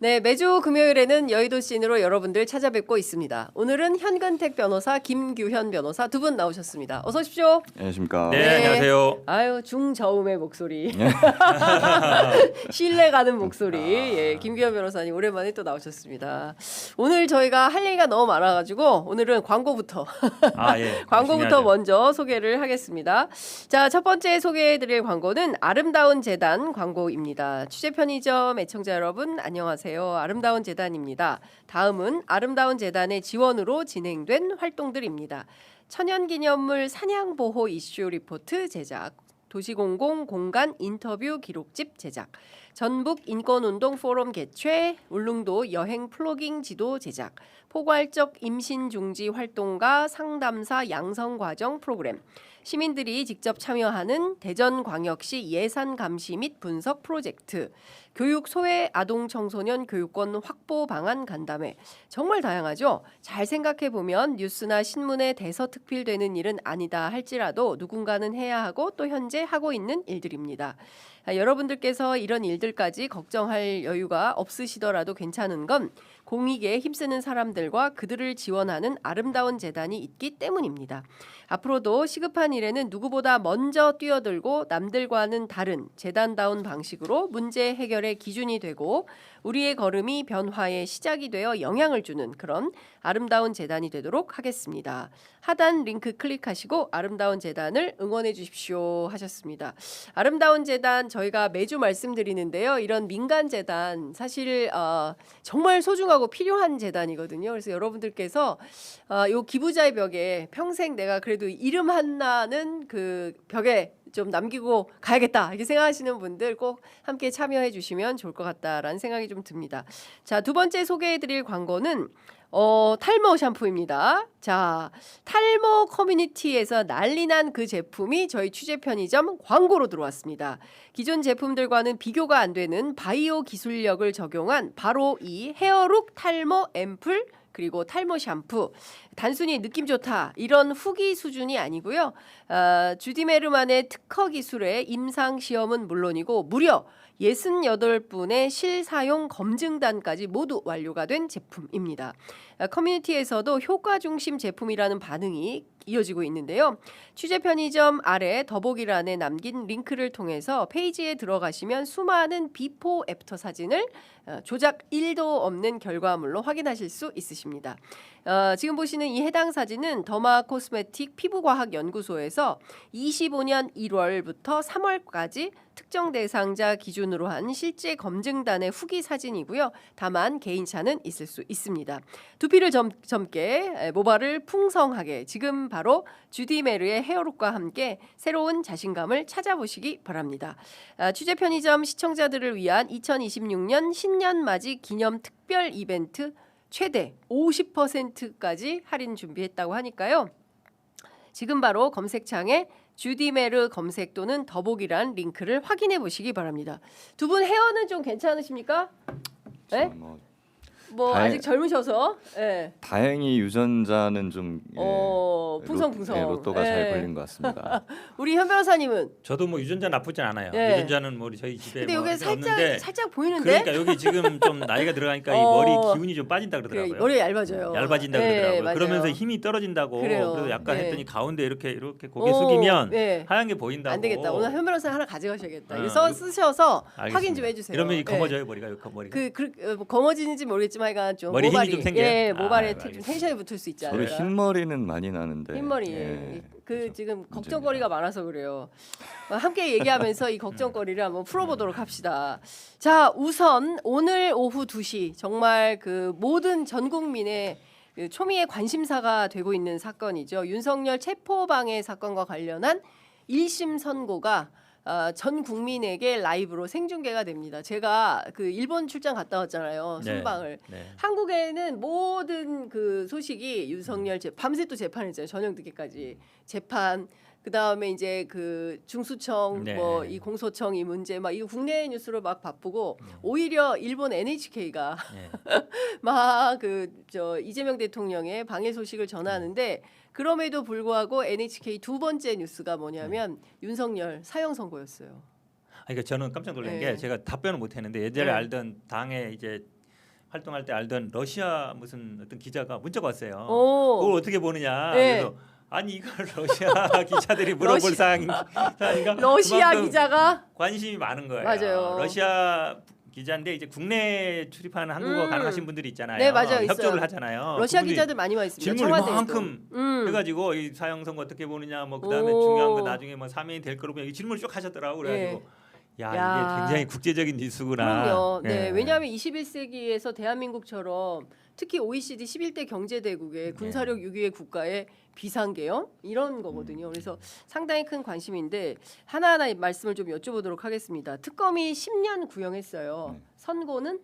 네, 매주 금요일에는 여의도 씬으로 여러분들 찾아뵙고 있습니다. 오늘은 현근택 변호사, 김규현 변호사 두 분 나오셨습니다. 어서 오십시오. 안녕하십니까. 네, 안녕하세요. 아유, 중저음의 목소리. 신뢰 가는 목소리. 예, 김규현 변호사님 오랜만에 또 나오셨습니다. 오늘 저희가 할 얘기가 너무 많아가지고 오늘은 광고부터 예. 광고부터 중요하죠. 먼저 소개를 하겠습니다. 자, 첫 번째 소개해드릴 광고는 아름다운 재단 광고입니다. 취재 편의점 애청자 여러분 안녕하세요. 아름다운 재단입니다. 다음은 아름다운 재단의 지원으로 진행된 활동들입니다. 천연기념물 사냥보호 이슈 리포트 제작, 도시공공 공간 인터뷰 기록집 제작, 전북 인권운동 포럼 개최, 울릉도 여행 플로깅 지도 제작, 포괄적 임신 중지 활동가 상담사 양성 과정 프로그램, 시민들이 직접 참여하는 대전광역시 예산 감시 및 분석 프로젝트, 교육 소외 아동 청소년 교육권 확보 방안 간담회. 정말 다양하죠. 잘 생각해 보면 뉴스나 신문에 대서특필되는 일은 아니다 할지라도 누군가는 해야 하고 또 현재 하고 있는 일들입니다. 여러분들께서 이런 일들까지 걱정할 여유가 없으시더라도 괜찮은 건 공익에 힘쓰는 사람들과 그들을 지원하는 아름다운 재단이 있기 때문입니다. 앞으로도 시급한 일에는 누구보다 먼저 뛰어들고 남들과는 다른 재단다운 방식으로 문제 해결의 기준이 되고 우리의 걸음이 변화의 시작이 되어 영향을 주는 그런 아름다운 재단이 되도록 하겠습니다. 하단 링크 클릭하시고 아름다운 재단을 응원해 주십시오 하셨습니다. 아름다운 재단 저희가 매주 말씀드리는데요. 이런 민간 재단 사실 정말 소중하고 필요한 재단이거든요. 그래서 여러분들께서 요 기부자의 벽에 평생 내가 그래도 이름 하나는 그 벽에 좀 남기고 가야겠다 이렇게 생각하시는 분들 꼭 함께 참여해 주시면 좋을 것 같다라는 생각이 좀 듭니다. 자, 두 번째 소개해드릴 광고는 탈모 샴푸입니다. 자, 탈모 커뮤니티에서 난리난 그 제품이 저희 취재 편의점 광고로 들어왔습니다. 기존 제품들과는 비교가 안 되는 바이오 기술력을 적용한 바로 이 헤어룩 탈모 앰플 그리고 탈모 샴푸. 단순히 느낌 좋다 이런 후기 수준이 아니고요. 주디메르만의 특허 기술의 임상 시험은 물론이고 무려 68분의 실사용 검증단까지 모두 완료가 된 제품입니다. 커뮤니티에서도 효과 중심 제품이라는 반응이 이어지고 있는데요. 취재 편의점 아래 더보기란에 남긴 링크를 통해서 페이지에 들어가시면 수많은 비포 애프터 사진을 조작 1도 없는 결과물로 확인하실 수 있으십니다. 지금 보시는 이 해당 사진은 더마 코스메틱 피부과학 연구소에서 25년 1월부터 3월까지 특정 대상자 기준으로 한 실제 검증단의 후기 사진이고요. 다만 개인차는 있을 수 있습니다. 두피를 젊게 모발을 풍성하게 지금 바로 주디메르의 헤어룩과 함께 새로운 자신감을 찾아보시기 바랍니다. 취재 편의점 시청자들을 위한 2026년 신년맞이 기념 특별 이벤트 최대 50%까지 할인 준비했다고 하니까요. 지금 바로 검색창에 주디메르 검색 또는 더보기란 링크를 확인해 보시기 바랍니다. 두 분 헤어는 좀 괜찮으십니까? 네? 뭐 아직 젊으셔서. 네. 다행히 유전자는 좀 풍성풍성. 로또가 잘 걸린 것 같습니다. 우리 현 변호사님은 저도 뭐 유전자 나쁘지 않아요. 네. 유전자는 뭐 우리 저희 집에 근데 뭐 여기 없는데 살짝 보이는데. 그러니까 여기 지금 좀 나이가 들어가니까 이 머리 기운이 좀 빠진다 그러더라고요. 그래, 머리 얇아져요. 얇아진다 네, 그러더라고요. 맞아요. 그러면서 힘이 떨어진다고. 그래요. 그래서 약간 네. 했더니 가운데 이렇게 고개 숙이면 네. 하얀 게 보인다고. 안 되겠다. 오늘 현 변호사 하나 가져가셔야겠다. 어, 그래서 쓰셔서 알겠습니다. 확인 좀 해주세요. 이러면 이 네. 검어져요 머리가. 뭐 검어지는지 모르겠지만 약간 좀 머리 힘이 모발이 좀 생겨요? 예, 모발에 좀 알겠습니다. 텐션이 붙을 수 있지 저도 않을까. 흰머리는 많이 나는데. 흰머리. 예, 그 그래서 지금 문제입니다. 걱정거리가 많아서 그래요. 함께 얘기하면서 이 걱정거리를 한번 풀어보도록 합시다. 자, 우선 오늘 오후 2시 정말 그 모든 전 국민의 그 초미의 관심사가 되고 있는 사건이죠. 윤석열 체포방해 사건과 관련한 1심 선고가 전 국민에게 라이브로 생중계가 됩니다. 제가 그 일본 출장 갔다 왔잖아요. 네. 순방을. 네. 한국에는 모든 그 소식이 윤석열 밤새 또 재판했잖아요. 저녁 늦게까지 재판. 그 다음에 이제 그 중수청 네. 뭐 이 공소청 이 문제 막 이거 국내 뉴스로 막 바쁘고 오히려 일본 NHK가 네. 막 그 저 이재명 대통령의 방해 소식을 전하는데 그럼에도 불구하고 NHK 두 번째 뉴스가 뭐냐면 윤석열 사형 선고였어요. 그러니까 저는 깜짝 놀란 네. 게 제가 답변을 못 했는데 예전에 네. 알던 당의 이제 활동할 때 알던 러시아 무슨 어떤 기자가 문자가 왔어요. 오. 그걸 어떻게 보느냐. 네. 그래서 아니 이걸 러시아 기자들이 물어볼 사항인가. 러시아 그만큼 기자가 관심이 많은 거예요. 맞아요. 러시아 기자인데 이제 국내 출입하는 한국어 가능하신 분들이 있잖아요. 네, 맞아요. 협조를 있어요. 하잖아요. 러시아 그분들이 기자들 많이 와 있습니다. 질문을 청와대에도. 이만큼 해가지고 이 사형 선고 어떻게 보느냐, 뭐 그다음에 오. 중요한 거 나중에 뭐 사면이 될 거로 이 질문을 쭉 하셨더라고. 그래가지고 야, 야. 이게 굉장히 국제적인 뉴스구나. 그럼요. 네. 예. 왜냐하면 21세기에서 대한민국처럼 특히 OECD 11대 경제대국의 군사력 6위의 국가의 비상계엄 이런 거거든요. 그래서 상당히 큰 관심인데 하나하나 말씀을 좀 여쭤보도록 하겠습니다. 특검이 10년 구형했어요. 네. 선고는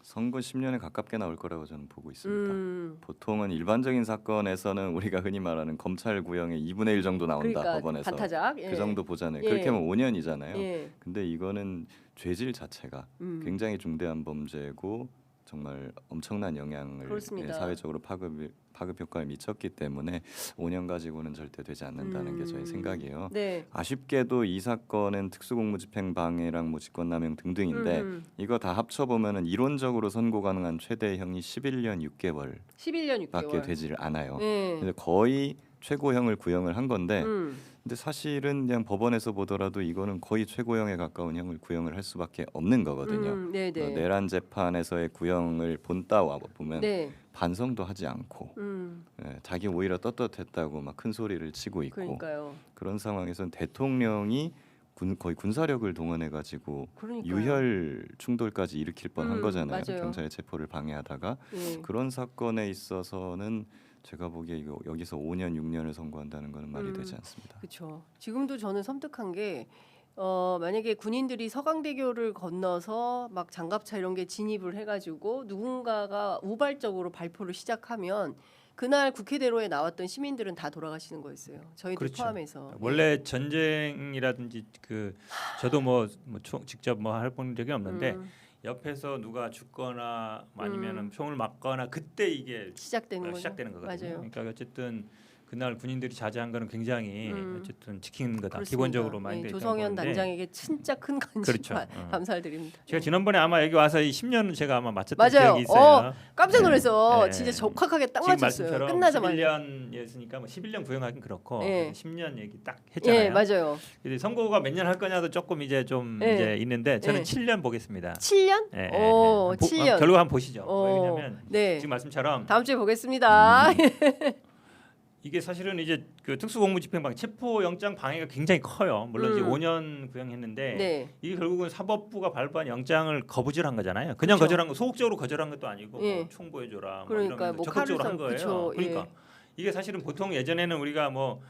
선고 10년에 가깝게 나올 거라고 저는 보고 있습니다. 보통은 일반적인 사건에서는 우리가 흔히 말하는 검찰 구형의 2분의 1 정도 나온다. 그러니까 법원에서 반타작. 예. 그 정도 보잖아요. 예. 그렇게 하면 5년이잖아요. 예. 근데 이거는 죄질 자체가 굉장히 중대한 범죄고 정말 엄청난 영향을 그렇습니다. 사회적으로 파급 효과에 미쳤기 때문에 5년 가지고는 절대 되지 않는다는 게 저의 생각이에요. 네. 아쉽게도 이 사건은 특수공무집행 방해랑 뭐 직권남용 등등인데 이거 다 합쳐 보면은 이론적으로 선고 가능한 최대형이 11년 6개월밖에 11년 6개월. 되지를 않아요. 네. 근데 거의 최고형을 구형을 한 건데 근데 사실은 그냥 법원에서 보더라도 이거는 거의 최고형에 가까운 형을 구형을 할 수밖에 없는 거거든요. 네네. 내란 재판에서의 구형을 본따와 보면 네. 반성도 하지 않고 자기 오히려 떳떳했다고 막 큰 소리를 치고 있고 그러니까요. 그런 상황에서는 대통령이 거의 군사력을 동원해 가지고 그러니까요. 유혈 충돌까지 일으킬 뻔한 거잖아요. 맞아요. 경찰의 체포를 방해하다가 예. 그런 사건에 있어서는 제가 보기에 이거 여기서 5년 6년을 선고한다는 것은 말이 되지 않습니다. 그렇죠. 지금도 저는 섬뜩한 게 만약에 군인들이 서강대교를 건너서 막 장갑차 이런 게 진입을 해가지고 누군가가 우발적으로 발포를 시작하면 그날 국회대로에 나왔던 시민들은 다 돌아가시는 거였어요. 저희들 그렇죠. 포함해서. 원래 전쟁이라든지 그 저도 직접 뭐 해본 적이 없는데 옆에서 누가 죽거나 아니면은 총을 맞거나 그때 이게 시작되는 거죠. 시작되는 거거든요. 맞아요. 그러니까 어쨌든 그날 군인들이 자제한 거는 굉장히 어쨌든 지키는 거다. 그렇습니다. 기본적으로 많이 돼 있다고 조성현 보는데 단장에게 진짜 큰 관심 그렇죠. 감사드립니다. 제가 지난번에 아마 여기 와서 이 10년 제가 아마 맞췄던 맞아요. 기억이 있어요. 깜짝 놀라서 네. 진짜 적확하게 딱 지금 맞췄어요. 말씀처럼 끝나자마자. 11년이었으니까 뭐 11년 구형하긴 그렇고 네. 10년 얘기 딱 했잖아요. 예, 맞아요. 근데 선고가 몇 년 할 거냐도 조금 이제 좀 네. 이제 있는데 저는 네. 7년 보겠습니다. 7년? 예, 오, 7년. 결과 한번 보시죠. 왜냐하면 네. 지금 말씀처럼 다음 주에 보겠습니다. 이게 사실은 이제 그 특수공무집행방 체포영장 방해가 굉장히 커요. 물론 이제 5년 구형했는데 네. 이게 결국은 사법부가 발부한 영장을 거부를 한 거잖아요. 그냥 그쵸. 거절한 거 소극적으로 거절한 것도 아니고 예. 뭐 총구해줘라 뭐 그러니까 이러면서 뭐 적극적으로 칼을 한 거예요. 그쵸, 그러니까 예. 이게 사실은 보통 예전에는 우리가 뭐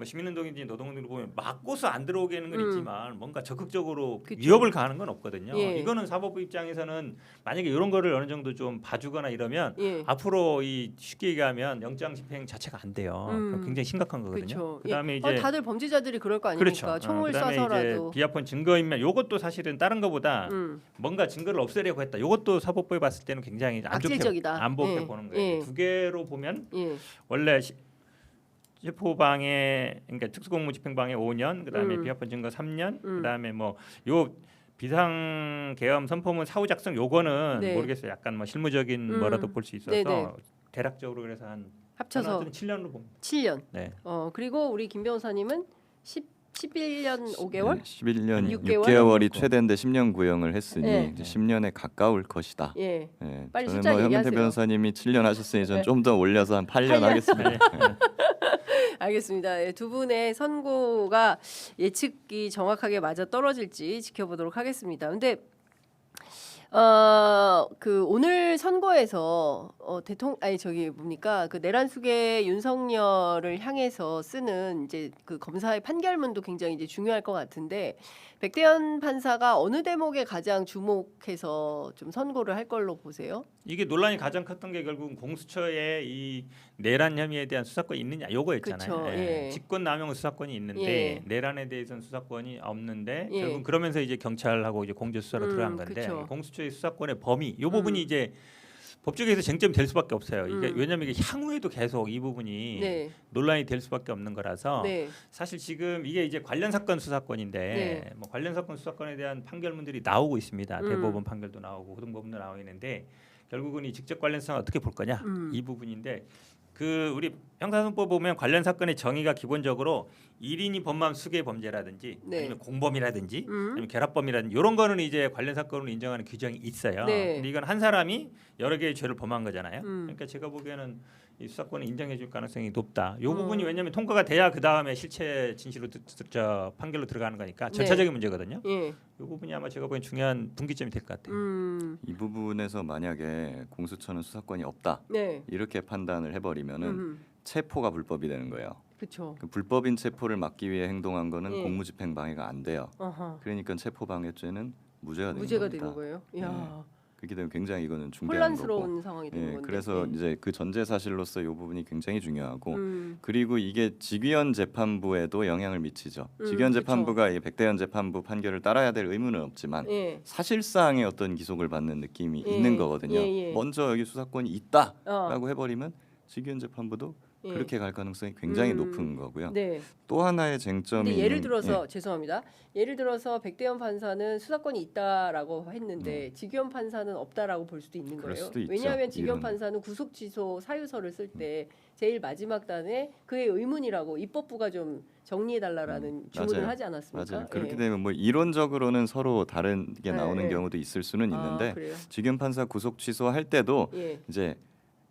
시민운동인지 노동운동을 보면 막고서 안 들어오게 하는 건 있지만 뭔가 적극적으로 그쵸. 위협을 가하는 건 없거든요. 예. 이거는 사법부 입장에서는 만약에 이런 거를 어느 정도 좀 봐주거나 이러면 예. 앞으로 이 쉽게 얘기하면 영장 집행 자체가 안 돼요. 그럼 굉장히 심각한 거거든요. 그렇죠. 그다음에 예. 이제 다들 범죄자들이 그럴 거 아닙니까? 그렇죠. 총을 그다음에 쏴서라도. 이제 비합헌 증거인멸 요것도 사실은 다른 거보다 뭔가 증거를 없애려고 했다. 요것도 사법부에 봤을 때는 굉장히 안 좋게 악질적이다. 안 좋게 예. 보는 거예요. 예. 두 개로 보면 예. 원래 체포방해 그러니까 특수공무집행방해 5년, 그다음에 비합헌 증거 3년, 그다음에 뭐 요 비상계엄 선포문 사후 작성 요거는 네. 모르겠어요. 약간 뭐 실무적인 뭐라도 볼 수 있어서 네네. 대략적으로 그래서 한 합쳐서 7년으로 봅니다. 7년. 네. 그리고 우리 김 변호사님은 11년 5개월? 11년 6개월? 6개월이 최대인데 10년 구형을 했으니 네. 이제 10년에 가까울 것이다. 예. 예, 빨리 저는 숫자 뭐 현근태 얘기하세요. 변호사님이 7년 하셨으니 저는 네. 좀 더 올려서 한 8년 8년. 하겠습니다. 알겠습니다. 예, 두 분의 선고가 예측이 정확하게 맞아 떨어질지 지켜보도록 하겠습니다. 근데 그 오늘 선거에서 뭡니까 그 내란 수계 윤석열을 향해서 쓰는 이제 그 검사의 판결문도 굉장히 이제 중요할 것 같은데 백대현 판사가 어느 대목에 가장 주목해서 좀 선고를 할 걸로 보세요? 이게 논란이 가장 컸던 게 결국은 공수처에 이 내란 혐의에 대한 수사권이 있느냐 요거였잖아요. 그쵸, 예. 직권남용 수사권이 있는데 예. 내란에 대해서는 수사권이 없는데 예. 결국 그러면서 이제 경찰하고 이제 공조 수사로 들어간 건데 그쵸. 공수처의 수사권의 범위 요 부분이 이제 법조계에서 쟁점이 될 수밖에 없어요. 이게 왜냐하면 이게 향후에도 계속 이 부분이 네. 논란이 될 수밖에 없는 거라서 네. 사실 지금 이게 이제 관련 사건 수사권인데 네. 뭐 관련 사건 수사권에 대한 판결문들이 나오고 있습니다. 대법원 판결도 나오고 고등법원도 나오고 있는데 결국은 이 직접 관련성을 어떻게 볼 거냐 이 부분인데 그 우리 형사소송법 보면 관련 사건의 정의가 기본적으로 1인이 범한 수개 범죄라든지 네. 아니면 공범이라든지 아니면 결합범이라든지 이런 거는 이제 관련 사건으로 인정하는 규정이 있어요. 네. 근데 이건 한 사람이 여러 개의 죄를 범한 거잖아요. 그러니까 제가 보기에는 이 수사권을 인정해줄 가능성이 높다. 이 부분이 왜냐하면 통과가 돼야 그 다음에 실체 진실로 판결로 들어가는 거니까 절차적인 문제거든요. 예. 이 부분이 아마 제가 보기엔 중요한 분기점이 될 것 같아요. 이 부분에서 만약에 공수처는 수사권이 없다 네. 이렇게 판단을 해버리면은 체포가 불법이 되는 거예요. 그렇죠. 그 불법인 체포를 막기 위해 행동한 거는 예. 공무집행 방해가 안 돼요. 어허. 그러니까 체포방해죄는 무죄가 되는 무죄가 겁니다. 되는 거예요. 야. 그렇게 되면 굉장히 이거는 중대한 거고. 혼란스러운 상황이 되는 예, 건데. 그래서 예. 이제 그 전제 사실로서 이 부분이 굉장히 중요하고 그리고 이게 직위원 재판부에도 영향을 미치죠. 직위원 그쵸. 재판부가 이 백대현 재판부 판결을 따라야 될 의무는 없지만 예. 사실상의 어떤 기속을 받는 느낌이 예. 있는 거거든요. 예, 예. 먼저 여기 수사권이 있다라고 해버리면 직위원 재판부도 예. 그렇게 갈 가능성이 굉장히 높은 거고요. 네. 또 하나의 쟁점이 근데 예를 있는- 들어서 죄송합니다. 예를 들어서 백대현 판사는 수사권이 있다라고 했는데 직위원 판사는 없다라고 볼 수도 있는 그럴 거예요. 수도 있죠. 왜냐하면 직위원 이런- 판사는 구속 취소 사유서를 쓸 때 제일 마지막 단에 그의 의문이라고 입법부가 좀 정리해 달라라는 주문을 맞아요. 하지 않았습니까? 맞아요. 그렇게 예. 되면 뭐 이론적으로는 서로 다른 게 네, 나오는 네. 경우도 있을 수는 있는데 아, 그래요? 직위원 판사 구속 취소할 때도 예. 이제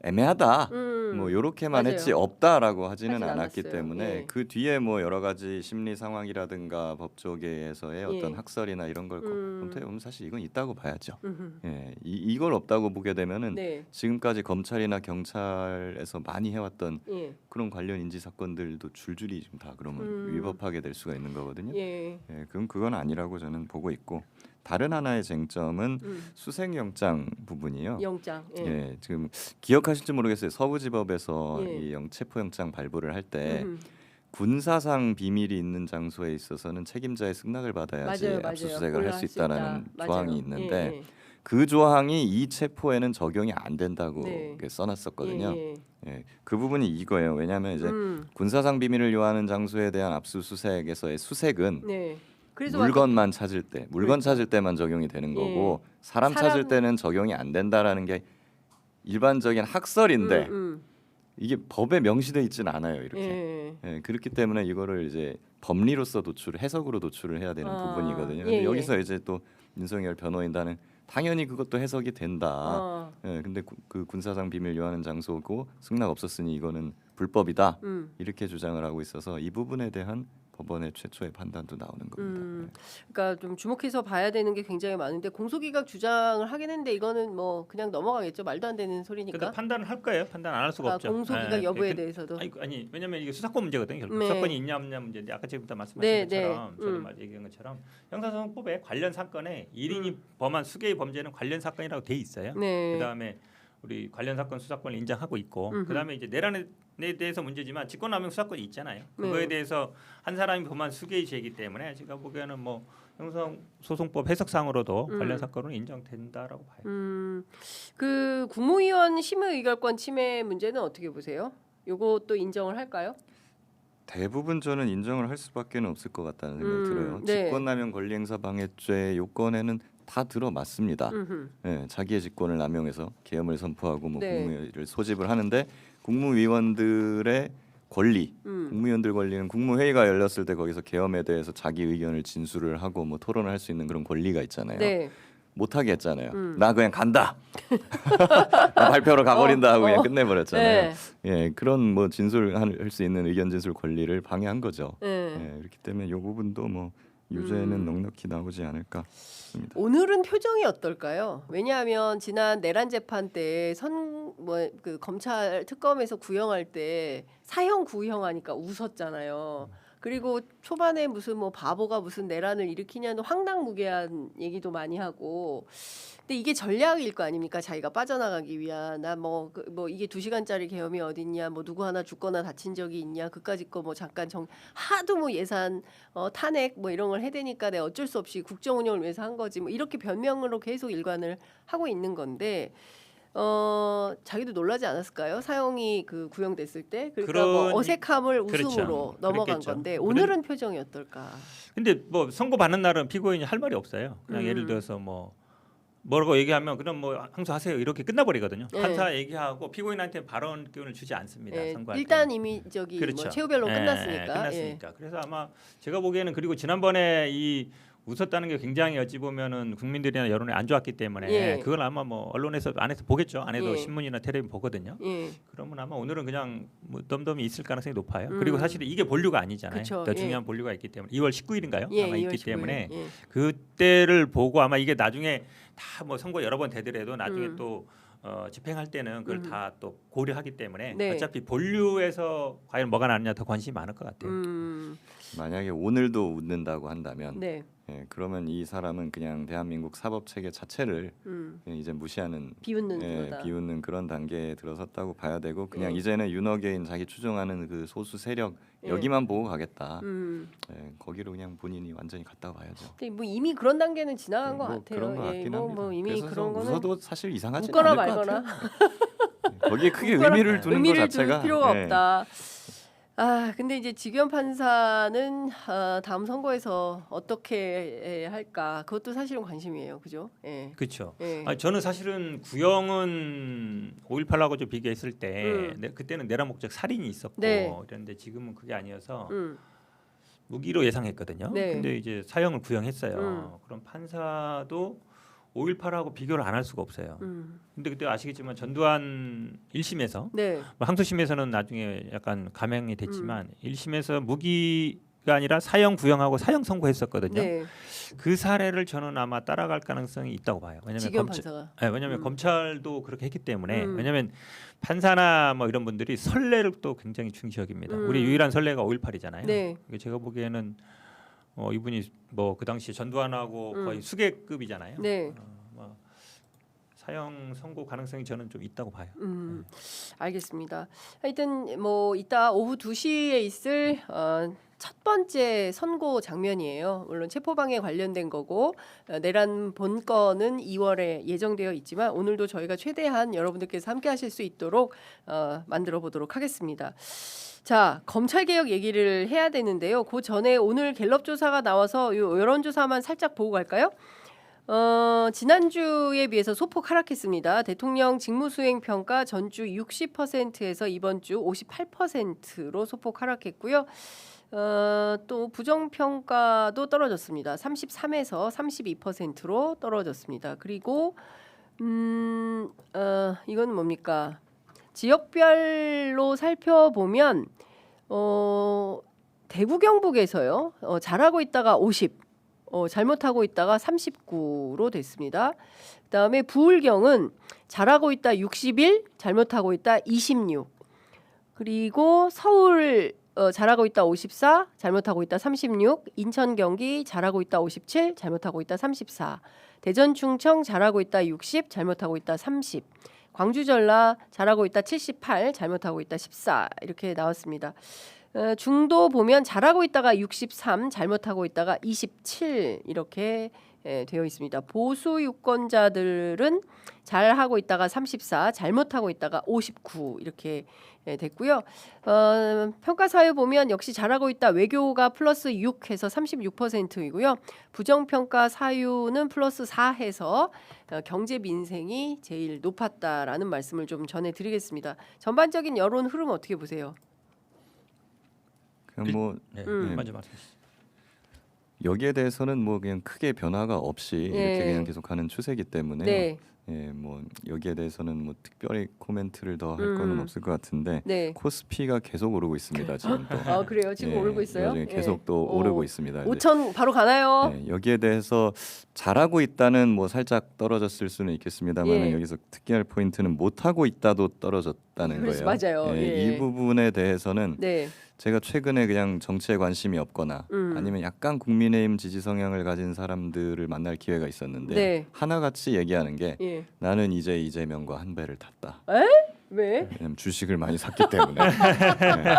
애매하다. 뭐 요렇게만 맞아요. 했지 없다라고 하지는 하진 않았기 않았어요. 때문에 예. 그 뒤에 뭐 여러 가지 심리 상황이라든가 법조계에서의 어떤 예. 학설이나 이런 걸 검토해 보면 사실 이건 있다고 봐야죠. 음흠. 예, 이걸 없다고 보게 되면은 네. 지금까지 검찰이나 경찰에서 많이 해왔던 예. 그런 관련 인지 사건들도 줄줄이 좀 다 그러면 위법하게 될 수가 있는 거거든요. 예. 예, 그럼 그건 아니라고 저는 보고 있고 다른 하나의 쟁점은 수색영장 부분이요. 영장. 예. 예, 지금 기억하실지 모르겠어요. 서부지법에서 예. 이 체포영장 발부를 할 때 음. 군사상 비밀이 있는 장소에 있어서는 책임자의 승낙을 받아야지 맞아요, 맞아요. 압수수색을 할 수 있다는 있다. 조항이 맞아요. 있는데 예, 예. 그 조항이 이 체포에는 적용이 안 된다고 네. 이렇게 써놨었거든요. 예, 예. 예, 그 부분이 이거예요. 왜냐하면 이제 군사상 비밀을 요하는 장소에 대한 압수수색에서의 수색은 네. 그래서 물건만 찾을 때, 물건 그렇죠. 찾을 때만 적용이 되는 예. 거고 사람 찾을 때는 적용이 안 된다라는 게 일반적인 학설인데 이게 법에 명시돼 있지는 않아요. 이렇게. 예. 예, 그렇기 때문에 이거를 이제 법리로서 해석으로 도출을 해야 되는 아, 부분이거든요. 예, 근데 예. 여기서 이제 또 윤석열 변호인단은 당연히 그것도 해석이 된다. 어. 예, 근데 그 군사상 비밀 요하는 장소고 승낙 없었으니 이거는 불법이다. 이렇게 주장을 하고 있어서 이 부분에 대한 법원의 최초의 판단도 나오는 겁니다. 그러니까 좀 주목해서 봐야 되는 게 굉장히 많은데 공소기각 주장을 하긴 했는데 이거는 뭐 그냥 넘어가겠죠. 말도 안 되는 소리니까. 근데 판단을 할 거예요. 판단 안 할 수가 없죠. 공소기각 예. 여부에 그- 대해서도. 아니 왜냐면 이게 수사권 문제거든요. 결국 네. 수사권이 있냐 없냐 문제인데 아까 지금부터 말씀하신 네, 것처럼 네. 저도 말 얘기한 것처럼 형사소송법에 관련 사건에 1인이 범한 수개의 범죄는 관련 사건이라고 돼 있어요. 네. 그다음에 우리 관련 사건 수사권을 인정하고 있고 그다음에 이제 내란에 대해서 문제지만 직권남용 수사권이 있잖아요. 그거에 네. 대해서 한 사람이 범한 수개의 죄이기 때문에 제가 보기에는 뭐 형사소송법 해석상으로도 관련 사건은 인정된다라고 봐요. 그 국무위원 심의 의결권 침해 문제는 어떻게 보세요? 요것도 인정을 할까요? 대부분 저는 인정을 할 수밖에 없을 것 같다는 생각이 들어요. 네. 직권남용 권리행사 방해죄 요건에는 다 들어맞습니다. 예, 자기의 직권을 남용해서 계엄을 선포하고 뭐 네. 국무회의를 소집을 하는데 국무위원들의 권리, 국무위원들 권리는 국무회의가 열렸을 때 거기서 계엄에 대해서 자기 의견을 진술을 하고 뭐 토론을 할 수 있는 그런 권리가 있잖아요. 네. 못하게 했잖아요. 나 그냥 간다. 나 발표로 가버린다 하고 그냥 끝내버렸잖아요. 네. 예, 그런 뭐 진술할 수 있는 의견 진술 권리를 방해한 거죠. 네. 예, 그렇기 때문에 이 부분도 뭐 유죄는 넉넉히 나오지 않을까 싶습니다. 오늘은 표정이 어떨까요? 왜냐하면 지난 내란 재판 때 그 검찰 특검에서 구형할 때 사형 구형하니까 웃었잖아요. 그리고 초반에 무슨 뭐 바보가 무슨 내란을 일으키냐는 황당무계한 얘기도 많이 하고. 근데 이게 전략일 거 아닙니까? 자기가 빠져나가기 위한 나 뭐 이게 2시간짜리 계엄이 어딨냐, 뭐 누구 하나 죽거나 다친 적이 있냐, 그까짓 거 뭐 잠깐 하도 뭐 예산 탄핵 뭐 이런 걸 해대니까 내가 어쩔 수 없이 국정 운영을 위해서 한 거지 뭐 이렇게 변명으로 계속 일관을 하고 있는 건데 자기도 놀라지 않았을까요? 사형이 그 구형됐을 때 그러니까 뭐 어색함을 웃음으로 그렇죠. 넘어간 그랬겠죠. 건데 오늘은 표정이 어떨까? 근데 뭐 선고 받는 날은 피고인이 할 말이 없어요. 그냥 예를 들어서 뭐 뭐라고 얘기하면 그럼 뭐 항소하세요 이렇게 끝나버리거든요. 네. 판사 얘기하고 피고인한테 발언권을 주지 않습니다. 예, 선고할 일단 때. 이미 저기 그렇죠. 뭐 최후 변론 예, 끝났으니까. 끝났으니까. 그래서 아마 제가 보기에는 그리고 지난번에 이 웃었다는 게 굉장히 어찌 보면은 국민들이나 여론에 안 좋았기 때문에 예. 그걸 아마 뭐 언론에서 안에서 보겠죠. 안에도 예. 신문이나 텔레비전 보거든요. 예. 그러면 아마 오늘은 그냥 뭐 덤덤이 있을 가능성이 높아요. 그리고 사실 이게 본류가 아니잖아요. 그쵸. 더 예. 중요한 본류가 있기 때문에 2월 19일인가요? 예, 아마 2월 있기 19일. 때문에 예. 그때를 보고 아마 이게 나중에 다 뭐 선거 여러 번 되더라도 나중에 또 집행할 때는 그걸 다 또 고려하기 때문에 네. 어차피 본류에서 과연 뭐가 나느냐 더 관심이 많을 것 같아요. 만약에 오늘도 웃는다고 한다면 네. 예, 그러면 이 사람은 그냥 대한민국 사법 체계 자체를 그냥 이제 무시하는 비웃는 예, 거다. 비웃는 그런 단계에 들어섰다고 봐야 되고 그냥 예. 이제는 윤호개인 자기 추종하는 그 소수 세력 예. 여기만 보고 가겠다. 음. 예, 거기로 그냥 본인이 완전히 갔다고 봐야죠. 근데 뭐 이미 그런 단계는 지나간 것 뭐 같아요. 그런 것 예, 같긴 뭐, 합니다. 뭐 이미 그래서 그런 거는 웃어도 사실 이상하지 웃거나 않을 것 말거나. 같아요. 거기에 크게 웃거나 의미를 두는 것 의미를 자체가 둘 필요가 예, 없다. 아, 근데 이제 지규현 판사는 다음 선거에서 어떻게 할까? 그것도 사실은 관심이에요. 그죠? 예. 그렇죠. 예. 저는 사실은 구형은 5.18하고 좀 비교했을 때 그때는 내란 목적 살인이 있었고 네. 이랬는데 지금은 그게 아니어서 음. 무기로 예상했거든요. 네. 근데 이제 사형을 구형했어요. 그럼 판사도 5.18하고 비교를 안 할 수가 없어요. 근데 그때 아시겠지만 전두환 1심에서 네. 뭐 항소심에서는 나중에 약간 감형이 됐지만 1심에서 무기가 아니라 사형 구형하고 사형 선고했었거든요. 네. 그 사례를 저는 아마 따라갈 가능성이 있다고 봐요. 왜냐면 지규현 판사가. 왜냐면 검찰도 그렇게 했기 때문에 음. 왜냐면 판사나 뭐 이런 분들이 선례를 또 굉장히 중시 여깁니다. 우리 유일한 선례가 5.18이잖아요. 네. 제가 보기에는 이분이 뭐 그 당시 전두환하고 거의 수계급이잖아요. 네. 뭐 사형 선고 가능성이 저는 좀 있다고 봐요. 알겠습니다. 하여튼 뭐 이따 오후 2시에 있을 첫 번째 선고 장면이에요. 물론 체포방해 관련된 거고 내란 본건은 2월에 예정되어 있지만 오늘도 저희가 최대한 여러분들께서 함께 하실 수 있도록 만들어 보도록 하겠습니다. 자, 검찰 개혁 얘기를 해야 되는데요. 그 전에 오늘 갤럽 조사가 나와서 요 여론조사만 살짝 보고 갈까요? 지난주에 비해서 소폭 하락했습니다. 대통령 직무수행 평가 전주 60%에서 이번 주 58%로 소폭 하락했고요. 또 부정평가도 떨어졌습니다. 33에서 32%로 떨어졌습니다. 그리고 이건 뭡니까? 지역별로 살펴보면 대구 경북에서요. 잘하고 있다가 50, 잘못하고 있다가 39로 됐습니다. 그다음에 부울경은 잘하고 있다 61, 잘못하고 있다 26. 그리고 서울 잘하고 있다 54, 잘못하고 있다 36. 인천 경기 잘하고 있다 57, 잘못하고 있다 34. 대전 충청 잘하고 있다 60, 잘못하고 있다 30. 광주 전라 잘하고 있다 78, 잘못하고 있다 14 이렇게 나왔습니다. 중도 보면 잘하고 있다가 63, 잘못하고 있다가 27 이렇게 되어 있습니다. 보수 유권자들은 잘하고 있다가 34, 잘못하고 있다가 59 이렇게 됐고요. 평가 사유 보면 역시 잘하고 있다 외교가 플러스 6 해서 36%이고요. 부정평가 사유는 플러스 4 해서 경제 민생이 제일 높았다라는 말씀을 좀 전해드리겠습니다. 전반적인 여론 흐름 어떻게 보세요? 그냥 뭐 네, 네. 먼저 말씀하시죠. 여기에 대해서는 뭐 그냥 크게 변화가 없이 예. 이렇게 그냥 계속하는 추세이기 때문에 네, 뭐 여기에 대해서는 뭐 특별히 코멘트를 더 할 거는 없을 것 같은데 네. 코스피가 계속 오르고 있습니다. 지금 또. 그래요? 지금 예, 오르고 있어요? 요즘 계속 예. 또 오. 오르고 있습니다. 이제. 5천 바로 가나요? 여기에 대해서 잘하고 있다는 뭐 살짝 떨어졌을 수는 있겠습니다만 예. 여기서 특이할 포인트는 못하고 있다도 떨어졌다는 그래서 거예요. 맞아요. 예, 예. 이 부분에 대해서는 네. 제가 최근에 그냥 정치에 관심이 없거나 아니면 약간 국민의힘 지지 성향을 가진 사람들을 만날 기회가 있었는데 네. 하나같이 얘기하는 게 예. 나는 이제 이재명과 한 배를 탔다. 왜? 왜냐면 주식을 많이 샀기 때문에. 네.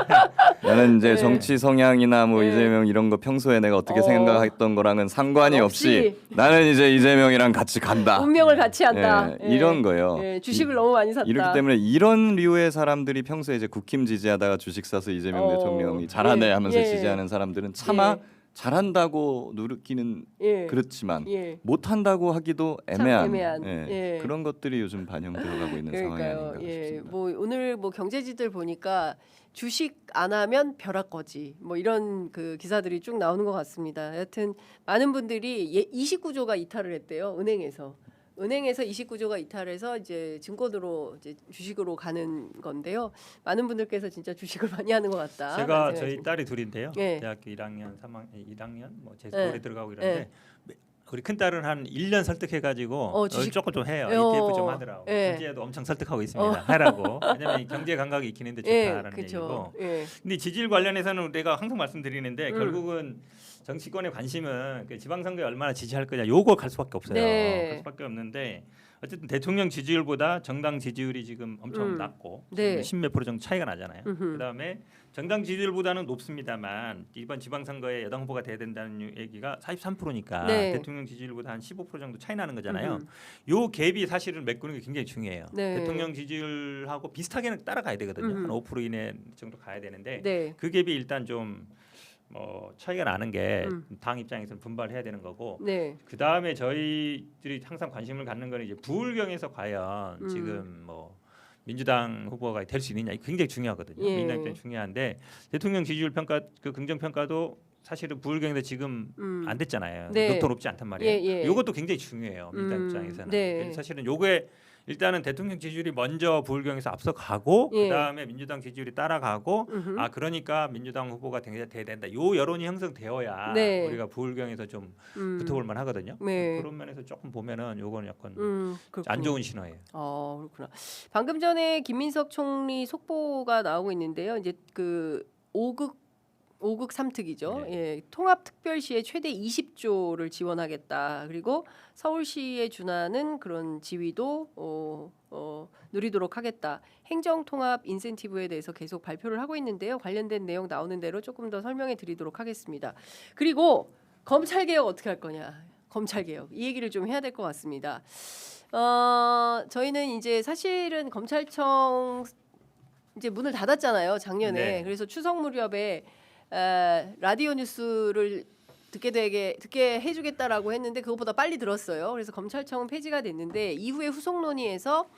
나는 이제 네. 정치 성향이나 뭐 네. 이재명 이런 거 평소에 내가 어떻게 생각했던 거랑은 상관이 없이. 없이 나는 이제 이재명이랑 같이 간다. 운명을 같이 한다. 예, 이런 거예요. 예, 주식을 너무 많이 샀다. 이렇기 때문에 이런 류의 사람들이 평소에 이제 국힘 지지하다가 주식 사서 이재명 어, 대통령이 잘하네 예, 하면서 예. 지지하는 사람들은 차마 잘한다고 느끼는 예. 그렇지만 예. 못한다고 하기도 참 애매한, 애매한, 예, 예. 그런 것들이 요즘 반영되어가고 있는 상황이 그러니까요. 아닌가 예. 싶습니다. 뭐 오늘 뭐 경제지들 보니까 주식 안 하면 벼락거지 뭐 이런 그 기사들이 쭉 나오는 것 같습니다. 여하튼 많은 분들이 29조가 이탈을 했대요. 은행에서 29조가 이탈해서 이제 증권으로 이제 주식으로 가는 건데요. 많은 분들께서 진짜 주식을 많이 하는 것 같다. 제가 저희 딸이 둘인데요. 예. 대학교 1학년, 3학년 뭐 제 예. 올해 들어가고 이러는데 우리 큰 딸은 한 1년 설득해가지고 주식- 조금 좀 해요. 어, ETF 좀 하더라고. 예. 경제에도 엄청 설득하고 있습니다. 하라고. 왜냐면 이 경제 감각이 익히는데 좋다라는 그렇죠. 얘기고. 예. 근데 지지율 관련해서는 내가 항상 말씀드리는데 음. 결국은 정치권의 관심은 그 지방선거에 얼마나 지지할 거냐 요거 갈 수밖에 없어요. 네. 갈 수밖에 없는데 어쨌든 대통령 지지율보다 정당 지지율이 지금 엄청 낮고 네. 10몇 프로 정도 차이가 나잖아요. 음흠. 그다음에 정당 지지율보다는 높습니다만 이번 지방선거에 여당 후보가 돼야 된다는 얘기가 43%니까 네. 대통령 지지율보다 한 15% 정도 차이 나는 거잖아요. 음흠. 요 갭이 사실은 메꾸는 게 굉장히 중요해요. 네. 대통령 지지율하고 비슷하게는 따라가야 되거든요. 음흠. 한 5% 이내 정도 가야 되는데 네. 그 갭이 일단 좀 차이가 나는 게 음. 당 입장에서는 분발해야 되는 거고 네. 그 다음에 저희들이 항상 관심을 갖는 거는 이제 부울경에서 과연 음. 지금 뭐 민주당 후보가 될 수 있느냐 이게 굉장히 중요하거든요. 예. 민주당 입장에 중요한데 대통령 지지율 평가 그 긍정 평가도 사실은 부울경에서 지금 안 됐잖아요. 네. 높도 높지 않단 말이에요. 예, 예. 이것도 굉장히 중요해요. 민주당 입장에서는. 네. 그래서 사실은 요게 일단은 대통령 지지율이 먼저 부울경에서 앞서가고 예. 그다음에 민주당 지지율이 따라가고 음흠. 그러니까 민주당 후보가 돼야 된다. 요 여론이 형성되어야 네. 우리가 부울경에서 좀 음. 붙어볼 만하거든요. 네. 그런 면에서 조금 보면은 요거는 약간 그렇군요. 안 좋은 신호예요. 그렇구나. 방금 전에 김민석 총리 속보가 나오고 있는데요. 이제 그 5극 3특이죠. 네. 예, 통합특별시에 최대 20조를 지원하겠다. 그리고 서울시에 준하는 그런 지위도 누리도록 하겠다. 행정통합 인센티브에 대해서 계속 발표를 하고 있는데요. 관련된 내용 나오는 대로 조금 더 설명해 드리도록 하겠습니다. 그리고 검찰개혁 어떻게 할 거냐. 검찰개혁 이 얘기를 좀 해야 될 것 같습니다. 저희는 이제 사실은 검찰청 이제 문을 닫았잖아요. 작년에. 네. 그래서 추석 무렵에 라디오 뉴스를 듣게 해주겠다라고 했는데 그것보다 빨리 들었어요. 그래서 검찰청은 폐지가 됐는데 이후에 후속 논의에서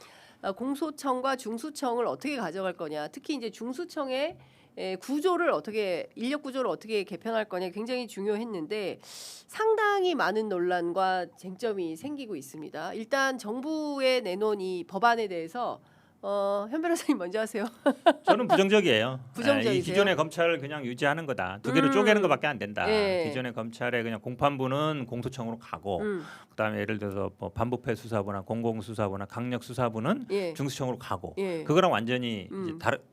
공소청과 중수청을 어떻게 가져갈 거냐, 특히 이제 중수청의 인력 구조를 어떻게 개편할 거냐 굉장히 중요했는데 상당히 많은 논란과 쟁점이 생기고 있습니다. 일단 정부에 내놓은 이 법안에 대해서 현 변호사님 먼저 하세요. 저는 부정적이에요. 부정적이세요? 이 기존의 검찰을 그냥 유지하는 거다. 두 개로 쪼개는 것밖에 안 된다. 예. 기존의 검찰의 그냥 공판부는 공소청으로 가고 그다음에 예를 들어서 뭐 반부패 수사부나 공공수사부나 강력수사부는 예. 중수청으로 가고 예. 그거랑 완전히 이제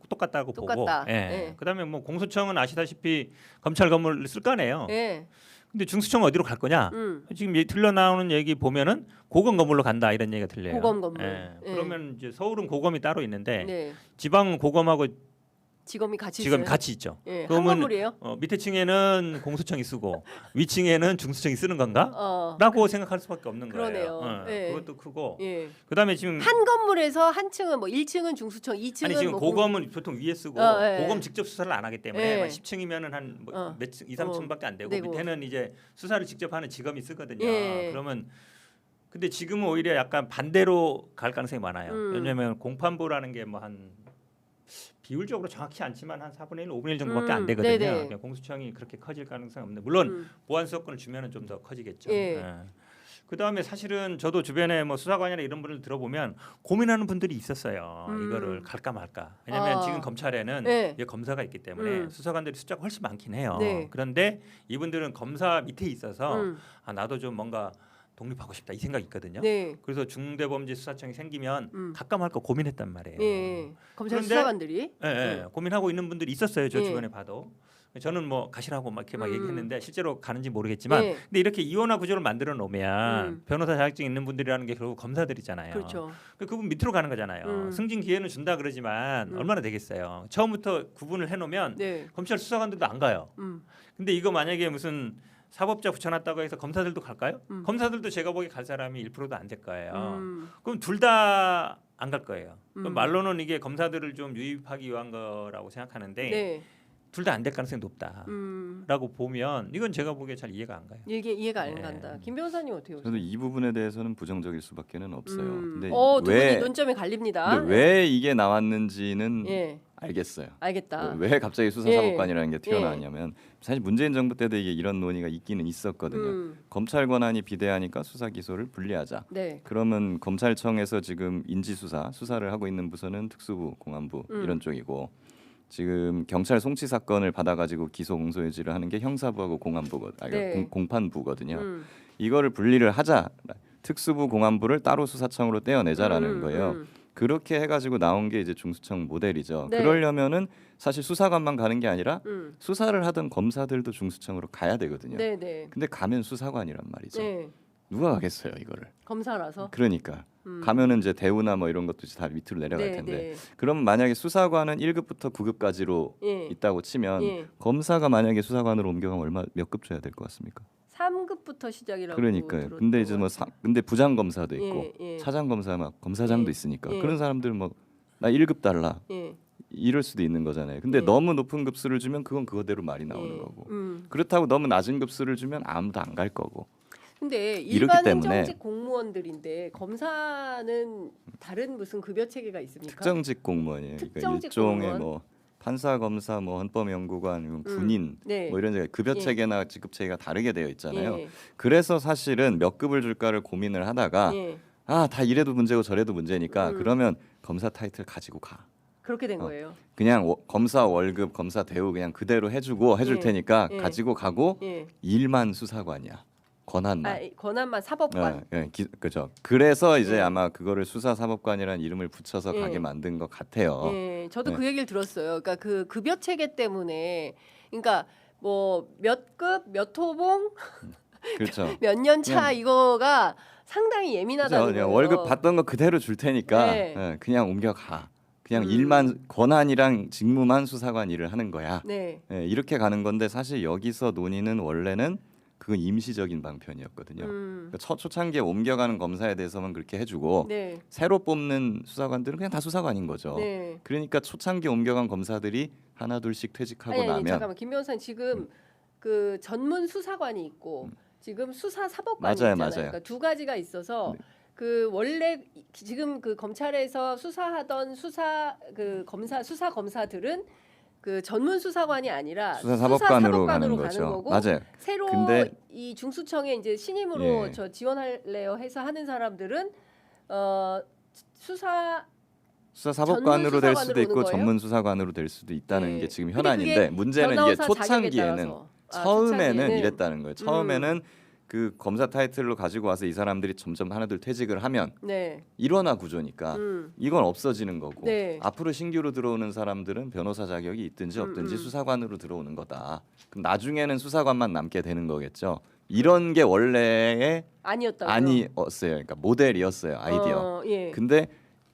똑같다고 똑같다. 보고. 예. 예. 그다음에 뭐 공소청은 아시다시피 검찰 건물을 쓸 거 아니에요. 예. 근데 중수청은 어디로 갈 거냐? 지금 들려 나오는 얘기 보면은 고검 건물로 간다 이런 얘기가 들려요. 고검 건물. 예. 예. 그러면 이제 서울은 고검이 따로 있는데 네. 지방 고검하고 지검이 같이 지금 있어요? 같이 있죠. 예. 한 그러면 건물이에요? 밑에 층에는 공수청이 쓰고 위층에는 중수청이 쓰는 건가? 어. 라고 생각할 수밖에 없는 그러네요. 거예요. 예. 그것도 크고 예. 그다음에 지금 한 건물에서 한 층은 뭐 1층은 중수청, 2층은 아니 지금 뭐 고검은 보통 위에 쓰고 예. 고검 직접 수사를 안 하기 때문에 예. 10층이면은 한 어. 몇 층, 2, 3층밖에 안 되고 되고. 밑에는 이제 수사를 직접 하는 지검이 쓰거든요. 예. 그러면 근데 지금은 오히려 약간 반대로 갈 가능성이 많아요. 왜냐하면 공판부라는 게 뭐 한 비율적으로 정확히 않지만 한 4분의 1, 5분의 1 정도밖에 안 되거든요. 네네. 그러니까 공수청이 그렇게 커질 가능성이 없는데 물론 보안 수사권을 주면은 좀 더 커지겠죠. 예. 그다음에 사실은 저도 주변에 뭐 수사관이나 이런 분들 들어보면 고민하는 분들이 있었어요. 이거를 갈까 말까. 왜냐하면 지금 검찰에는 네. 이게 검사가 있기 때문에 수사관들이 숫자가 훨씬 많긴 해요. 네. 그런데 이분들은 검사 밑에 있어서 나도 좀 뭔가 독립하고 싶다 이 생각이 있거든요. 네. 그래서 중대범죄수사청이 생기면 갈까 말까 고민했단 말이에요. 예. 검찰 그런데- 수사관들이 고민하고 있는 분들이 있었어요. 저 예. 주변에 봐도. 저는 뭐 가시라고 막 이렇게 막 얘기했는데 실제로 가는지 모르겠지만 예. 근데 이렇게 이원화 구조를 만들어 놓으면 음. 변호사 자격증 있는 분들이라는 게 결국 검사들이잖아요. 그렇죠. 그분 밑으로 가는 거잖아요. 승진 기회는 준다 그러지만 얼마나 되겠어요. 처음부터 구분을 해놓으면 네. 검찰 수사관들도 안 가요. 근데 이거 만약에 무슨 사법자 붙여놨다고 해서 검사들도 갈까요? 검사들도 제가 보기에 갈 사람이 1%도 안 될 거예요. 그럼 둘 다 안 갈 거예요. 그럼 말로는 이게 검사들을 좀 유입하기 위한 거라고 생각하는데 네. 둘 다 안 될 가능성이 높다라고 보면 이건 제가 보기에 잘 이해가 안 가요. 이게 이해가 안 네. 간다. 김 변호사님 어떻게 보세요? 저도 이 부분에 대해서는 부정적일 수밖에는 없어요. 근데 두 분이 왜 논점이 갈립니다. 근데 왜 이게 나왔는지는 예, 알겠어요. 알겠다. 왜 갑자기 수사사법관이라는 게 튀어나왔냐면 사실 문재인 정부 때도 이게 이런 논의가 있기는 있었거든요. 검찰 권한이 비대하니까 수사 기소를 분리하자. 네. 그러면 검찰청에서 지금 인지수사 수사를 하고 있는 부서는 특수부, 공안부 이런 쪽이고 지금 경찰 송치 사건을 받아가지고 기소 공소유지를 하는 게 형사부하고 네. 공판부거든요. 이거를 분리를 하자. 특수부, 공안부를 따로 수사청으로 떼어내자라는 거예요. 그렇게 해가지고 나온 게 이제 중수청 모델이죠. 네. 그러려면은 사실 수사관만 가는 게 아니라 수사를 하던 검사들도 중수청으로 가야 되거든요. 네, 네. 근데 가면 수사관이란 말이죠. 네. 누가 가겠어요 이거를? 검사라서. 그러니까 가면은 이제 대우나 뭐 이런 것도 이제 다 밑으로 내려갈 네, 텐데. 네. 그럼 만약에 수사관은 1급부터 9급까지로 예. 있다고 치면 예. 검사가 만약에 수사관으로 옮겨가면 몇 급 줘야 될 것 같습니까? 3급부터 시작이라고. 그러니까요. 근데 이제 뭐 근데 부장 검사도 있고 예. 차장 검사 막 검사장도 예. 있으니까 예. 그런 사람들은 뭐 나 1급 달라 예. 이럴 수도 있는 거잖아요. 근데 예. 너무 높은 급수를 주면 그건 그거대로 말이 나오는 예. 거고. 그렇다고 너무 낮은 급수를 주면 아무도 안 갈 거고. 근데 이렇기 일반 때문에 행정직 공무원들인데 검사는 다른 무슨 급여 체계가 있습니까? 특정직 공무원이에요. 그러니까 특정직 일종의 공무원? 뭐 판사, 검사, 뭐 헌법연구관, 군인 네. 뭐 이런 급여 예. 체계나 직급 체계가 다르게 되어 있잖아요. 예. 그래서 사실은 몇 급을 줄까를 고민을 하다가 예. 다 이래도 문제고 저래도 문제니까 그러면 검사 타이틀 가지고 가. 그렇게 된 거예요. 그냥 검사 월급, 검사 대우 그냥 그대로 해줄 예. 테니까 예. 가지고 가고 예. 일만 수사관이야. 권한만. 권한만 사법관. 그죠. 그래서 이제 예. 아마 그거를 수사사법관이라는 이름을 붙여서 예. 가게 만든 것 같아요. 예, 저도 네. 그 얘기를 들었어요. 그러니까 그 급여 체계 때문에, 그러니까 뭐 몇 급, 몇 호봉, 그렇죠. 몇 년 차 이거가 상당히 그죠. 예민하다는 그냥 거예요. 월급 받던 거 그대로 줄 테니까 네. 그냥 옮겨가. 그냥 일만 권한이랑 직무만 수사관 일을 하는 거야. 네, 이렇게 가는 건데 사실 여기서 논의는 원래는 그건 임시적인 방편이었거든요. 그러니까 초창기에 옮겨가는 검사에 대해서만 그렇게 해주고 네, 새로 뽑는 수사관들은 그냥 다 수사관인 거죠. 네. 그러니까 초창기 옮겨간 검사들이 하나 둘씩 퇴직하고 아니, 나면 잠깐만, 김 변호사님 지금 그 전문 수사관이 있고 지금 수사 사법관이 맞아요, 있잖아요. 맞아요. 그러니까 두 가지가 있어서 네. 그 원래 지금 그 검찰에서 수사하던 수사 검사들은 그 전문 수사관이 아니라 수사사법관으로 가는 가는 거죠. 거고 맞아요. 새로 근데- 이 중수청에 이제 신임으로 예. 저 지원할래요 해서 하는 사람들은 수사 수사사법관으로 될 수도 전문 있고 수사관으로 오는 전문 수사관으로 될 수도 있다는 예. 게 지금 근데 현안인데 그게 문제는 이게 변호사 자격에 초창기에는 따라서. 처음에는 초창기에는 이랬다는 거예요. 처음에는 그 검사 타이틀로 가지고 와서 이 사람들이 점점 하나둘 퇴직을 하면 네. 일원화 구조니까 이건 없어지는 거고 네. 앞으로 신규로 들어오는 사람들은 변호사 자격이 있든지 없든지 수사관으로 들어오는 거다. 그럼 나중에는 수사관만 남게 되는 거겠죠. 이런 게 원래의 아니었다고요. 아니었어요. 그러니까 모델이었어요. 아이디어. 예. 근데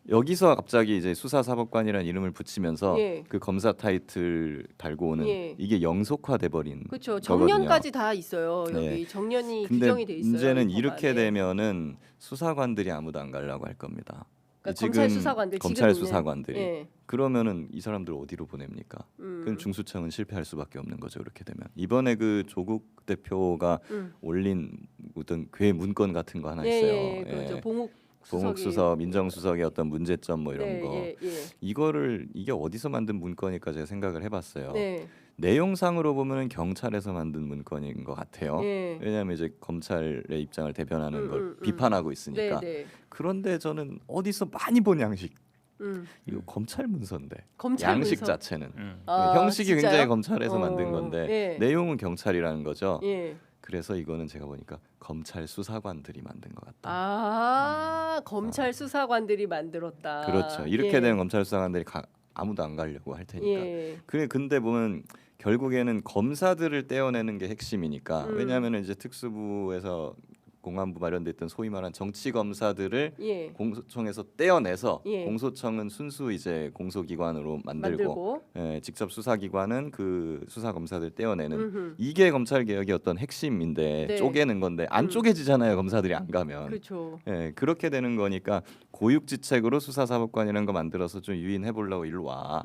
여기서 갑자기 이제 수사사법관이라는 이름을 붙이면서 예. 그 검사 타이틀 달고 오는 예. 이게 영속화돼 버린 그렇죠. 거거든요. 정년까지 다 있어요. 여기 네. 정년이 근데 규정이 돼 있어요. 문제는 이 이렇게 법안에. 되면은 수사관들이 아무도 안 가려고 할 겁니다. 그러니까 검찰 수사관들 검찰 지금 있는- 수사관들이 예. 그러면은 이 사람들 어디로 보냅니까? 그럼 중수청은 실패할 수밖에 없는 거죠. 그렇게 되면 이번에 그 조국 대표가 올린 어떤 괴 문건 같은 거 하나 예, 있어요. 예, 그렇죠. 봉욱 수석, 민정수석의 어떤 문제점 뭐 이런 네, 거 예, 예. 이거를 이게 어디서 만든 문건일까 제가 생각을 해봤어요. 네. 내용상으로 보면은 경찰에서 만든 문건인 것 같아요. 예. 왜냐하면 이제 검찰의 입장을 대변하는 걸 음. 비판하고 네, 있으니까. 네. 그런데 저는 어디서 많이 본 양식 음. 이거 검찰 문서인데 검찰 양식 문서? 자체는 아, 형식이 진짜요? 굉장히 검찰에서 만든 건데 예. 내용은 경찰이라는 거죠. 예. 그래서 이거는 제가 보니까 검찰 수사관들이 만든 것 같다. 검찰 수사관들이 만들었다. 그렇죠. 이렇게 예. 되면 검찰 수사관들이 아무도 안 가려고 할 테니까. 예. 근데 보면 결국에는 검사들을 떼어내는 게 핵심이니까. 왜냐하면 이제 특수부에서 공안부 마련됐던 소위 말한 정치 검사들을 예. 공소청에서 떼어내서 예. 공소청은 순수 이제 공소기관으로 만들고 예, 직접 수사기관은 그 수사 검사들 떼어내는 음흠. 이게 검찰 개혁의 어떤 핵심인데 네. 쪼개는 건데 안 쪼개지잖아요. 검사들이 안 가면. 그렇죠. 예, 그렇게 되는 거니까 고육지책으로 수사사법관이라는 거 만들어서 좀 유인해 보려고 일로 와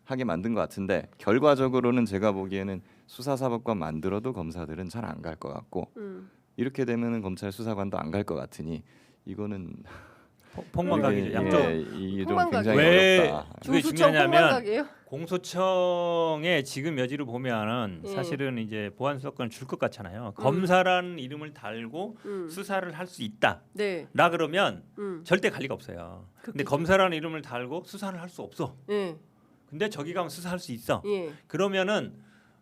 하게 만든 것 같은데 결과적으로는 제가 보기에는 수사사법관 만들어도 검사들은 잘 안 갈 것 같고 이렇게 되면은 검찰 수사관도 안 갈 것 같으니 이거는 폭망각이죠. 이게, 양쪽. 예, 이게 좀 폭망각이에요. 굉장히 왜 어렵다. 그게 중수청 중요하냐면 폭망각이에요? 공소청의 지금 여지를 보면은 예. 사실은 이제 보안 수사권을 줄 것 같잖아요. 검사라는 이름을 달고 수사를 할 수 있다. 네. 라 그러면 음. 절대 갈 리가 없어요. 근데 그렇겠죠. 검사라는 이름을 달고 수사를 할 수 없어. 예. 근데 저기 가면 수사할 수 있어. 예. 그러면은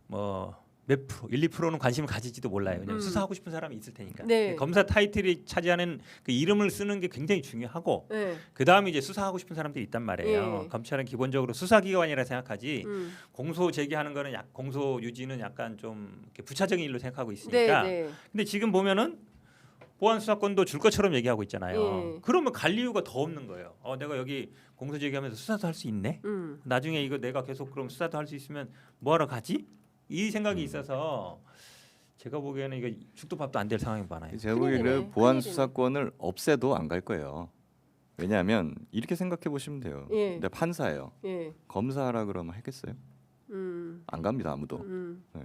뭐 몇 프로, 1, 2%는 관심을 가질지도 몰라요. 왜냐면 수사하고 싶은 사람이 있을 테니까. 네. 검사 타이틀이 차지하는 그 이름을 쓰는 게 굉장히 중요하고 예. 그 다음에 이제 수사하고 싶은 사람들이 있단 말이에요. 예. 검찰은 기본적으로 수사기관이라 생각하지 음. 공소 제기하는 거는 공소 유지는 약간 좀 이렇게 부차적인 일로 생각하고 있으니까. 네, 네. 근데 지금 보면은 보안 수사권도 줄 것처럼 얘기하고 있잖아요. 예. 그러면 갈 이유가 더 없는 거예요. 내가 여기 공소 제기하면서 수사도 할 수 있네. 나중에 이거 내가 계속 그럼 수사도 할 수 있으면 뭐하러 가지? 이 생각이 있어서 제가 보기에는 이거 죽도 밥도 안 될 상황이 많아요. 제가 큰일이네. 보기에는 보안 큰일이네. 수사권을 없애도 안 갈 거예요. 왜냐하면 이렇게 생각해 보시면 돼요. 예. 근데 판사예요. 예. 검사하라 그러면 하겠어요? 안 갑니다 아무도. 네.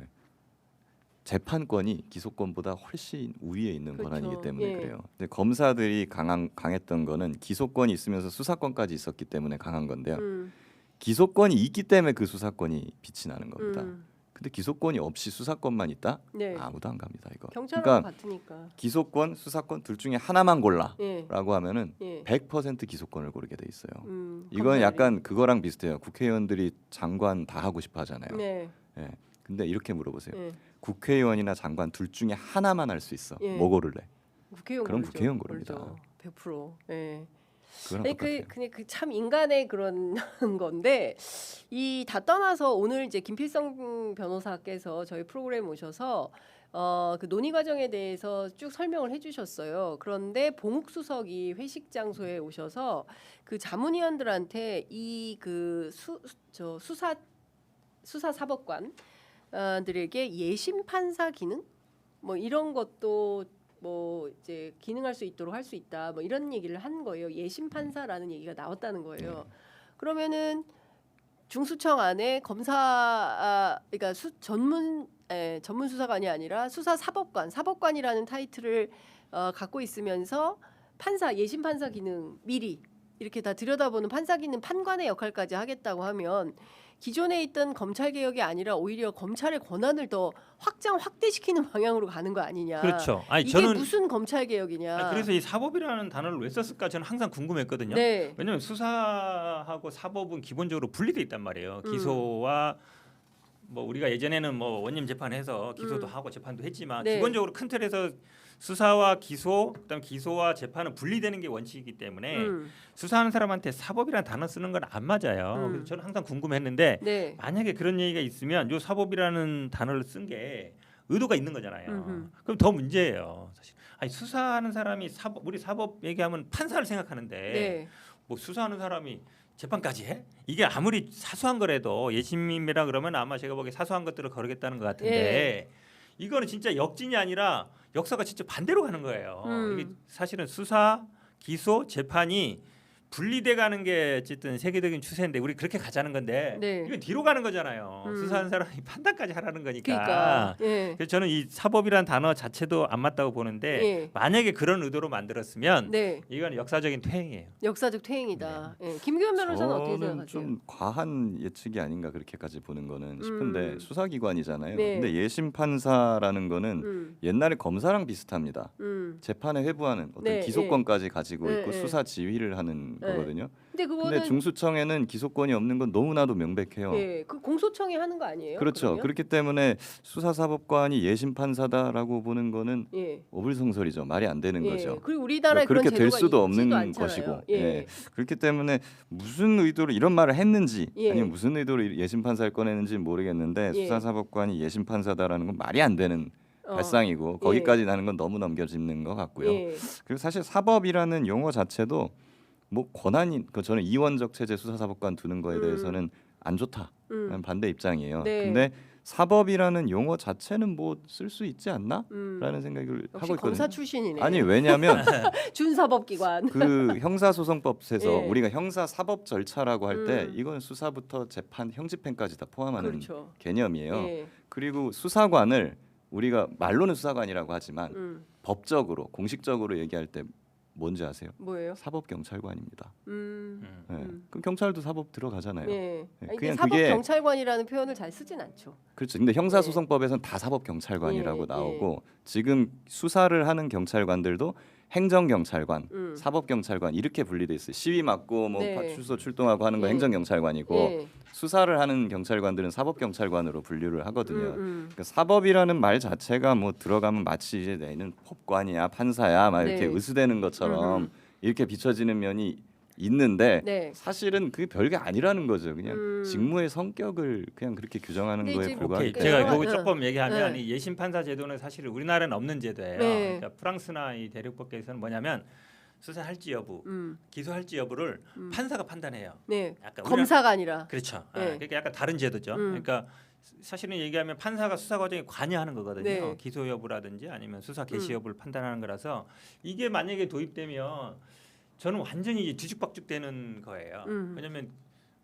재판권이 기소권보다 훨씬 우위에 있는 그렇죠. 권한이기 때문에 예. 그래요. 근데 검사들이 강했던 거는 기소권이 있으면서 수사권까지 있었기 때문에 강한 건데요. 기소권이 있기 때문에 그 수사권이 빛이 나는 겁니다. 근데 기소권이 없이 수사권만 있다? 네. 아무도 안 갑니다 이거. 경찰하고 그러니까 같으니까. 기소권, 수사권 둘 중에 하나만 골라라고 예. 하면은 예. 100% 기소권을 고르게 돼 있어요. 이건 검찰이. 약간 그거랑 비슷해요. 국회의원들이 장관 다 하고 싶어 하잖아요. 네. 예. 근데 이렇게 물어보세요. 예. 국회의원이나 장관 둘 중에 하나만 할 수 있어. 예. 뭐 고를래? 국회의원 그럼 고르죠. 국회의원 고릅니다. 고르죠. 100%. 예. 그거랑 아니 똑같아요. 그냥 참 인간의 그런 건데 이 다 떠나서 오늘 이제 김필성 변호사께서 저희 프로그램 오셔서 그 논의 과정에 대해서 쭉 설명을 해주셨어요. 그런데 봉욱 수석이 회식 장소에 오셔서 그 자문위원들한테 이 그 수사 사법관들에게 예심 판사 기능 뭐 이런 것도 뭐 이제 기능할 수 있도록 할 수 있다 뭐 이런 얘기를 한 거예요. 예심 판사라는 얘기가 나왔다는 거예요. 그러면은 중수청 안에 검사 그러니까 전문 수사관이 아니라 수사 사법관이라는 타이틀을 갖고 있으면서 판사 예심 판사 기능 미리 이렇게 다 들여다보는 판사 기능 판관의 역할까지 하겠다고 하면 기존에 있던 검찰 개혁이 아니라 오히려 검찰의 권한을 더 확대시키는 방향으로 가는 거 아니냐. 그렇죠. 아니, 이게 저는 무슨 검찰 개혁이냐. 그래서 이 사법이라는 단어를 왜 썼을까 저는 항상 궁금했거든요. 네. 왜냐하면 수사하고 사법은 기본적으로 분리돼 있단 말이에요. 기소와 뭐 우리가 예전에는 뭐 원님 재판해서 기소도 하고 재판도 했지만 네. 기본적으로 큰 틀에서 수사와 기소, 그다음 기소와 재판은 분리되는 게 원칙이기 때문에 수사하는 사람한테 사법이라는 단어 쓰는 건 안 맞아요. 그래서 저는 항상 궁금했는데 네. 만약에 그런 얘기가 있으면 요 사법이라는 단어를 쓴 게 의도가 있는 거잖아요. 그럼 더 문제예요. 사실 아니 수사하는 사람이 우리 사법 얘기하면 판사를 생각하는데 네. 뭐 수사하는 사람이 재판까지 해? 이게 아무리 사소한 거라도 예심이라 그러면 아마 제가 보기에 사소한 것들을 거르겠다는 것 같은데 이거는 진짜 역진이 아니라 역사가 진짜 반대로 가는 거예요. 이게 사실은 수사, 기소, 재판이 분리돼 가는 게 어쨌든 세계적인 추세인데 우리 그렇게 가자는 건데 네. 이건 뒤로 가는 거잖아요. 수사하는 사람이 판단까지 하라는 거니까. 그러니까. 예. 그래서 저는 이 사법이라는 단어 자체도 안 맞다고 보는데 예. 만약에 그런 의도로 만들었으면 네. 이건 역사적인 퇴행이에요. 역사적 퇴행이다. 예. 김규현 변호사는 어떻게 저는 생각하세요? 좀 과한 예측이 아닌가 그렇게까지 보는 거는 싶은데 수사기관이잖아요. 네. 근데 예심 판사라는 거는 옛날에 검사랑 비슷합니다. 재판에 회부하는 어떤 네, 기소권까지 가지고 네, 있고 네. 수사 지휘를 하는 네. 거거든요. 근데 그거는 근데 중수청에는 기소권이 없는 건 너무나도 명백해요. 예, 그 공소청이 하는 거 아니에요? 그렇죠. 그러면? 그렇기 때문에 수사사법관이 예심 판사다라고 보는 거는 예. 어불성설이죠. 말이 안 되는 예. 거죠. 그리고 우리나라에 그렇게 그런 될 제도가 수도 있지도 없는 않잖아요. 것이고. 예. 예. 그렇기 때문에 무슨 의도로 이런 말을 했는지 예. 아니면 무슨 의도로 예심 판사를 꺼내는지 모르겠는데 예. 수사사법관이 예심 판사다라는 건 말이 안 되는 발상이고 거기까지 나는 건 너무 넘겨짚는 것 같고요. 예. 그리고 사실 사법이라는 용어 자체도 뭐 권한이 저는 이원적 체제 수사사법관 두는 거에 대해서는 안 좋다. 반대 입장이에요. 네. 근데 사법이라는 용어 자체는 뭐 쓸 수 있지 않나? 라는 생각을 역시 하고 있거든요. 검사 출신이네. 아니 왜냐하면 준사법기관. 그 형사소송법에서 예. 우리가 형사사법 절차라고 할 때 음. 이건 수사부터 재판, 형집행까지 다 포함하는 그렇죠. 개념이에요. 예. 그리고 수사관을 우리가 말로는 수사관이라고 하지만 음. 법적으로 공식적으로 얘기할 때 뭔지 아세요? 뭐예요? 사법경찰관입니다. 음. 네. 그럼 경찰도 사법 들어가잖아요. 네. 네, 아니, 그냥 사법 그게- 경찰관이라는 표현을 잘 쓰진 않죠. 그렇죠. 근데 형사소송법에서는 다 사법경찰관이라고 예, 나오고 지금 수사를 하는 경찰관들도 행정경찰관, 사법경찰관 이렇게 분리돼 있어요. 시위 막고 뭐 네. 파출소 출동하고 하는 거 예. 행정경찰관이고 예. 수사를 하는 경찰관들은 사법경찰관으로 분류를 하거든요. 음. 그러니까 사법이라는 말 자체가 뭐 들어가면 마치 이제 내는 법관이야 판사야 막 이렇게 네. 의수되는 것처럼 이렇게 비춰지는 면이 있는데 네. 사실은 그게 별게 아니라는 거죠. 그냥 직무의 성격을 그냥 그렇게 규정하는 근데 거에 이제 불과하기 오케이. 때문에 제가 네. 거기 조금 얘기하면 네. 이 예심 판사 제도는 사실 우리나라는 없는 제도예요. 네. 그러니까 프랑스나 이 대륙법계에서는 뭐냐면 수사할지 여부, 기소할지 여부를 판사가 판단해요. 네. 약간 검사가 아니라. 그렇죠. 네. 그러니까 약간 다른 제도죠. 그러니까 사실은 얘기하면 판사가 수사 과정에 관여하는 거거든요. 네. 기소 여부라든지 아니면 수사 개시 여부를 판단하는 거라서 이게 만약에 도입되면 저는 완전히 이제 뒤죽박죽되는 거예요. 왜냐하면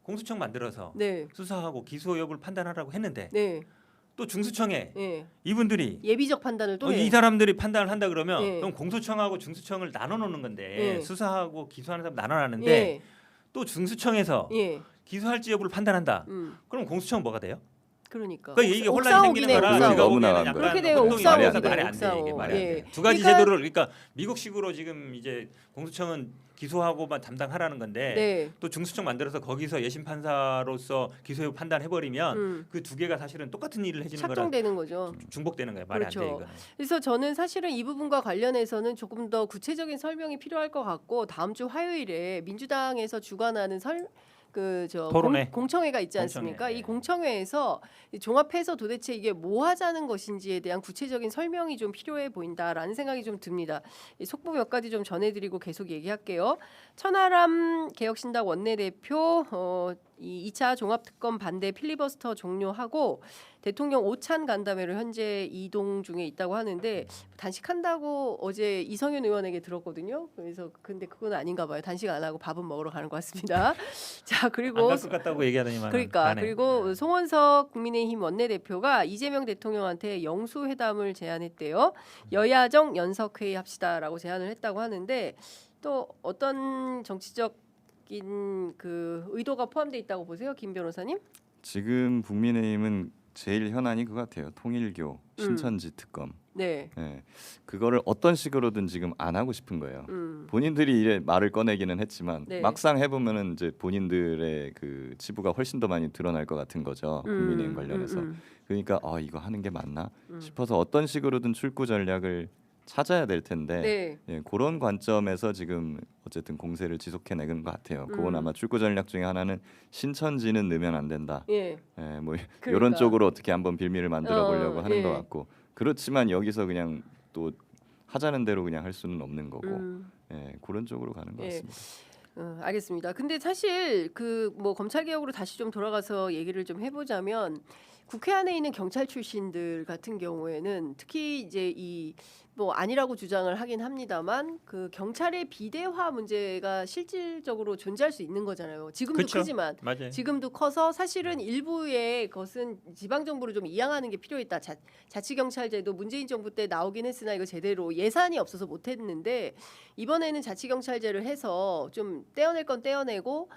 공수처 만들어서 네. 수사하고 기소 여부를 판단하라고 했는데 네. 또 중수청에 예. 이분들이 예비적 판단을 또 해요. 이 사람들이 판단을 한다 그러면 예. 그럼 공소청하고 중수청을 나눠 놓는 건데 예. 수사하고 기소하는 사람 나눠 놨는데 예. 또 중수청에서 예. 기소할지 여부를 판단한다. 음. 그럼 공수청은 뭐가 돼요? 그러니까. 그러니까 이게 혼란이 옥상옥이네, 생기는 거라 옥상옥. 제가 너무 보기에는 나간 약간 그렇게 되면 혼동이 말이 안 돼, 옥상옥이네, 말이 안 돼, 옥상옥. 이게 말이 안 예. 돼. 두 가지 그러니까- 제도를 그러니까 미국식으로 지금 이제 공수청은 기소하고만 담당하라는 건데 네. 또 중수청 만들어서 거기서 예심 판사로서 기소 여부 판단해 버리면 그 두 개가 사실은 똑같은 일을 해주는 거라 착정되는 거죠. 중복되는 거예요. 말이 안 돼 그렇죠. 이거는. 그래서 저는 사실은 이 부분과 관련해서는 조금 더 구체적인 설명이 필요할 것 같고 다음 주 화요일에 민주당에서 주관하는 토론회. 공청회가 있지 않습니까? 공청회, 이 네. 공청회에서 종합해서 도대체 이게 뭐 하자는 것인지에 대한 구체적인 설명이 좀 필요해 보인다라는 생각이 좀 듭니다. 이 속보 몇 가지 좀 전해드리고 계속 얘기할게요. 천하람 개혁신당 원내대표 이 2차 종합특검 반대 필리버스터 종료하고 대통령 오찬 간담회로 현재 이동 중에 있다고 하는데 단식한다고 어제 이성윤 의원에게 들었거든요. 그래서 근데 그건 아닌가 봐요. 단식 안 하고 밥은 먹으러 가는 것 같습니다. 자 그리고 안갈 것 같다고 얘기하더니만 그러니까 가네. 그리고 송원석 국민의힘 원내대표가 이재명 대통령한테 영수회담을 제안했대요. 여야정 연석회의 합시다라고 제안을 했다고 하는데 또 어떤 정치적인 그 의도가 포함되어 있다고 보세요, 김 변호사님? 지금 국민의힘은 제일 현안이 그거 같아요. 통일교 신천지 특검. 네. 예, 그거를 어떤 식으로든 지금 안 하고 싶은 거예요. 본인들이 이래 말을 꺼내기는 했지만 네. 막상 해보면은 이제 본인들의 그 치부가 훨씬 더 많이 드러날 것 같은 거죠. 국민의힘 관련해서. 그러니까 이거 하는 게 맞나 싶어서 어떤 식으로든 출구 전략을 찾아야 될 텐데 네. 예, 그런 관점에서 지금 어쨌든 공세를 지속해내는 것 같아요. 그건 아마 출구 전략 중에 하나는 신천지는 넣으면 안 된다. 예. 예, 뭐 그러니까. 이런 쪽으로 어떻게 한번 빌미를 만들어 보려고 하는 예. 것 같고 그렇지만 여기서 그냥 또 하자는 대로 그냥 할 수는 없는 거고 예, 그런 쪽으로 가는 것 예. 같습니다. 알겠습니다. 근데 사실 그 뭐 검찰 개혁으로 다시 좀 돌아가서 얘기를 좀 해보자면 국회 안에 있는 경찰 출신들 같은 경우에는 특히 이제 이 뭐 아니라고 주장을 하긴 합니다만 그 경찰의 비대화 문제가 실질적으로 존재할 수 있는 거잖아요. 지금도 그렇죠. 크지만 맞아요. 지금도 커서 사실은 일부의 것은 지방 정부를 좀 이양하는 게 필요했다. 자치경찰제도 문재인 정부 때 나오긴 했으나 이거 제대로 예산이 없어서 못했는데 이번에는 자치경찰제를 해서 좀 떼어낼 건 떼어내고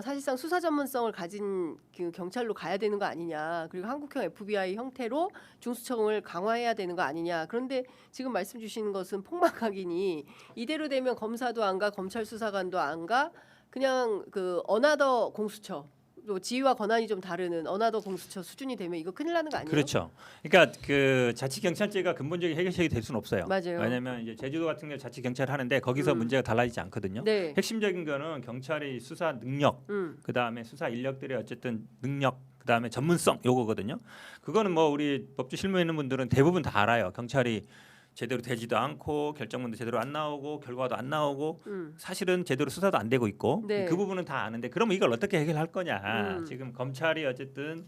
사실상 수사 전문성을 가진 그 경찰로 가야 되는 거 아니냐. 그리고 한국형 FBI 형태로 중수청을 강화해야 되는 거 아니냐. 그런데 지금 말씀 주시는 것은 폭망각이니 이대로 되면 검사도 안 가, 검찰 수사관도 안 가. 그냥 그 어나더 공수처. 또 지위와 권한이 좀 다르는 어나더 공수처 수준이 되면 이거 큰일 나는 거 아니에요? 그렇죠. 그러니까 그 자치경찰제가 근본적인 해결책이 될 수는 없어요. 맞아요. 왜냐하면 이제 제주도 같은 경우 자치경찰 하는데 거기서 문제가 달라지지 않거든요. 네. 핵심적인 거는 경찰의 수사 능력, 음. 그 다음에 수사 인력들의 어쨌든 능력, 그다음에 전문성 요거거든요. 그거는 뭐 우리 법조 실무에 있는 분들은 대부분 다 알아요. 경찰이 제대로 되지도 않고 결정문도 제대로 안 나오고 결과도 안 나오고 사실은 제대로 수사도 안 되고 있고 네. 그 부분은 다 아는데 그러면 이걸 어떻게 해결할 거냐. 지금 검찰이 어쨌든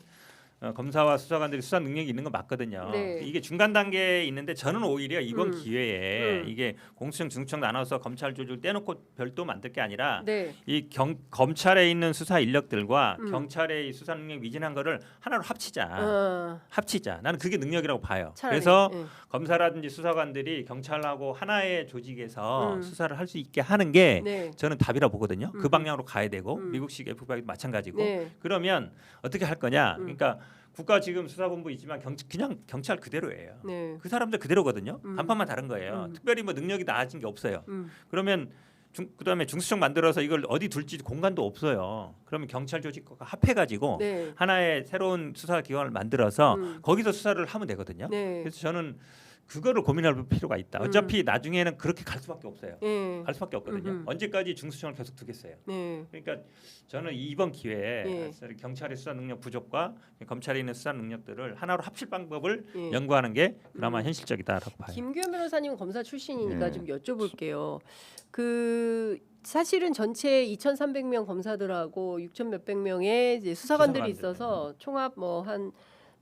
검사와 수사관들이 수사 능력이 있는 건 맞거든요. 네. 이게 중간 단계에 있는데 저는 오히려 이번 기회에 이게 공수처, 중수청 나눠서 검찰 조직을 떼놓고 별도 만들 게 아니라 네. 이 검찰에 있는 수사 인력들과 경찰의 이 수사 능력 미진한 거를 하나로 합치자. 합치자. 나는 그게 능력이라고 봐요. 차라리, 그래서 예. 검사라든지 수사관들이 경찰하고 하나의 조직에서 수사를 할 수 있게 하는 게 네. 저는 답이라 보거든요. 그 방향으로 가야 되고 미국식 FBI도 마찬가지고. 네. 그러면 어떻게 할 거냐? 그러니까 국가 지금 수사본부 있지만 그냥 경찰 그대로예요. 네. 그 사람들 그대로거든요. 간판만 다른 거예요. 특별히 뭐 능력이 나아진 게 없어요. 그러면 그다음에 중수청 만들어서 이걸 어디 둘지 공간도 없어요. 그러면 경찰 조직과 합해가지고 네. 하나의 새로운 수사 기관을 만들어서 거기서 수사를 하면 되거든요. 네. 그래서 저는 그거를 고민할 필요가 있다. 어차피 나중에는 그렇게 갈 수밖에 없어요. 예. 갈 수밖에 없거든요. 언제까지 중수청을 계속 두겠어요. 네. 그러니까 저는 이번 기회에 예. 경찰의 수사 능력 부족과 검찰에 있는 수사 능력들을 하나로 합칠 방법을 예. 연구하는 게 그나마 현실적이다라고 봐요. 김규현 변호사님 검사 출신이니까 예. 좀 여쭤볼게요. 그 사실은 전체 2,300명 검사들하고 6천 몇백 명의 이제 수사관들이 수사관들. 있어서 총합 뭐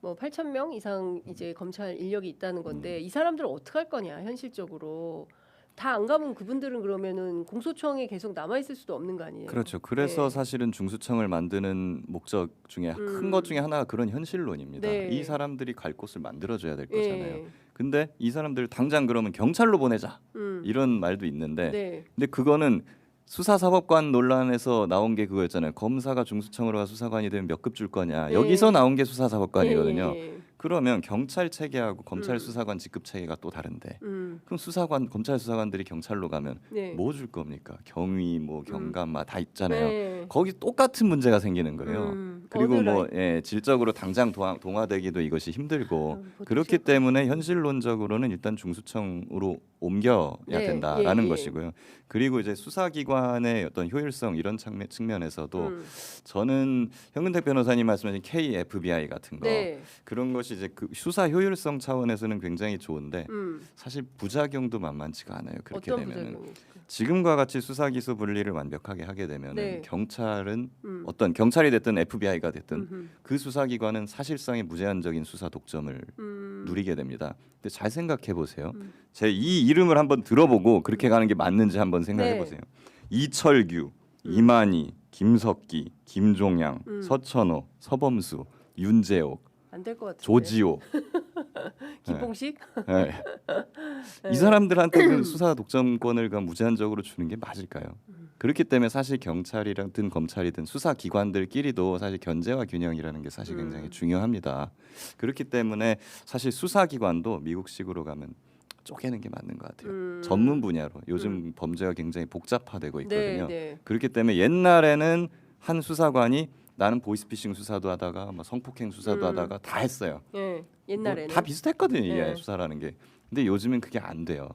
8,000명 이상 이제 검찰 인력이 있다는 건데 이 사람들을 어떻게 할 거냐 현실적으로 다 안 가면 그분들은 그러면은 공소청에 계속 남아 있을 수도 없는 거 아니에요? 그렇죠. 그래서 네. 사실은 중수청을 만드는 목적 중에 큰 것 중에 하나가 그런 현실론입니다. 네. 이 사람들이 갈 곳을 만들어줘야 될 예. 거잖아요. 근데 이 사람들 당장 그러면 경찰로 보내자 이런 말도 있는데 네. 근데 그거는 수사사법관 논란에서 나온 게 그거였잖아요. 검사가 중수청으로 가 수사관이 되면 몇 급 줄 거냐. 네. 여기서 나온 게 수사사법관이거든요. 예. 그러면 경찰 체계하고 검찰 수사관 직급 체계가 또 다른데 그럼 수사관 검찰 수사관들이 경찰로 가면 네. 뭐 줄 겁니까? 경위 뭐 경감 다 있잖아요. 네. 거기 똑같은 문제가 생기는 거예요. 그리고 어느 뭐 질적으로 당장 동화되기도 이것이 힘들고 그것도 그렇기 싫고. 때문에 현실론적으로는 일단 중수청으로 옮겨야 네, 된다라는 예, 예. 것이고요. 그리고 이제 수사기관의 어떤 효율성 이런 측면에서도 저는 현근택 변호사님 말씀하신 KFBI 같은 거 네. 그런 것이 이제 그 수사 효율성 차원에서는 굉장히 좋은데 음. 사실 부작용도 만만치가 않아요. 그렇게 어떤 되면은 부작용이 있을까요? 지금과 같이 수사 기소 분리를 완벽하게 하게 되면은 네. 경찰은 어떤 경찰이 됐든 FBI가 됐든 음흠. 그 수사기관은 사실상의 무제한적인 수사 독점을 누리게 됩니다. 근데 잘 생각해 보세요. 제 이 이름을 한번 들어보고 그렇게 가는 게 맞는지 한번 생각해 네. 보세요. 이철규, 이만희, 김석기, 김종양, 서천호, 서범수, 윤재옥, 안 될 것 같은데. 조지호. 김봉식? 네. 이 사람들한테 그 수사 독점권을 그 무제한적으로 주는 게 맞을까요? 그렇기 때문에 사실 경찰이든 검찰이든 수사 기관들끼리도 사실 견제와 균형이라는 게 사실 굉장히 중요합니다. 그렇기 때문에 사실 수사 기관도 미국식으로 가면 쪼개는 게 맞는 것 같아요. 전문 분야로 요즘 범죄가 굉장히 복잡화되고 있거든요. 네. 그렇기 때문에 옛날에는 한 수사관이 나는 보이스피싱 수사도 하다가 뭐 성폭행 수사도 하다가 다 했어요. 예. 옛날에는 다 비슷했거든요. 이게 네. 수사라는 게. 근데 요즘은 그게 안 돼요.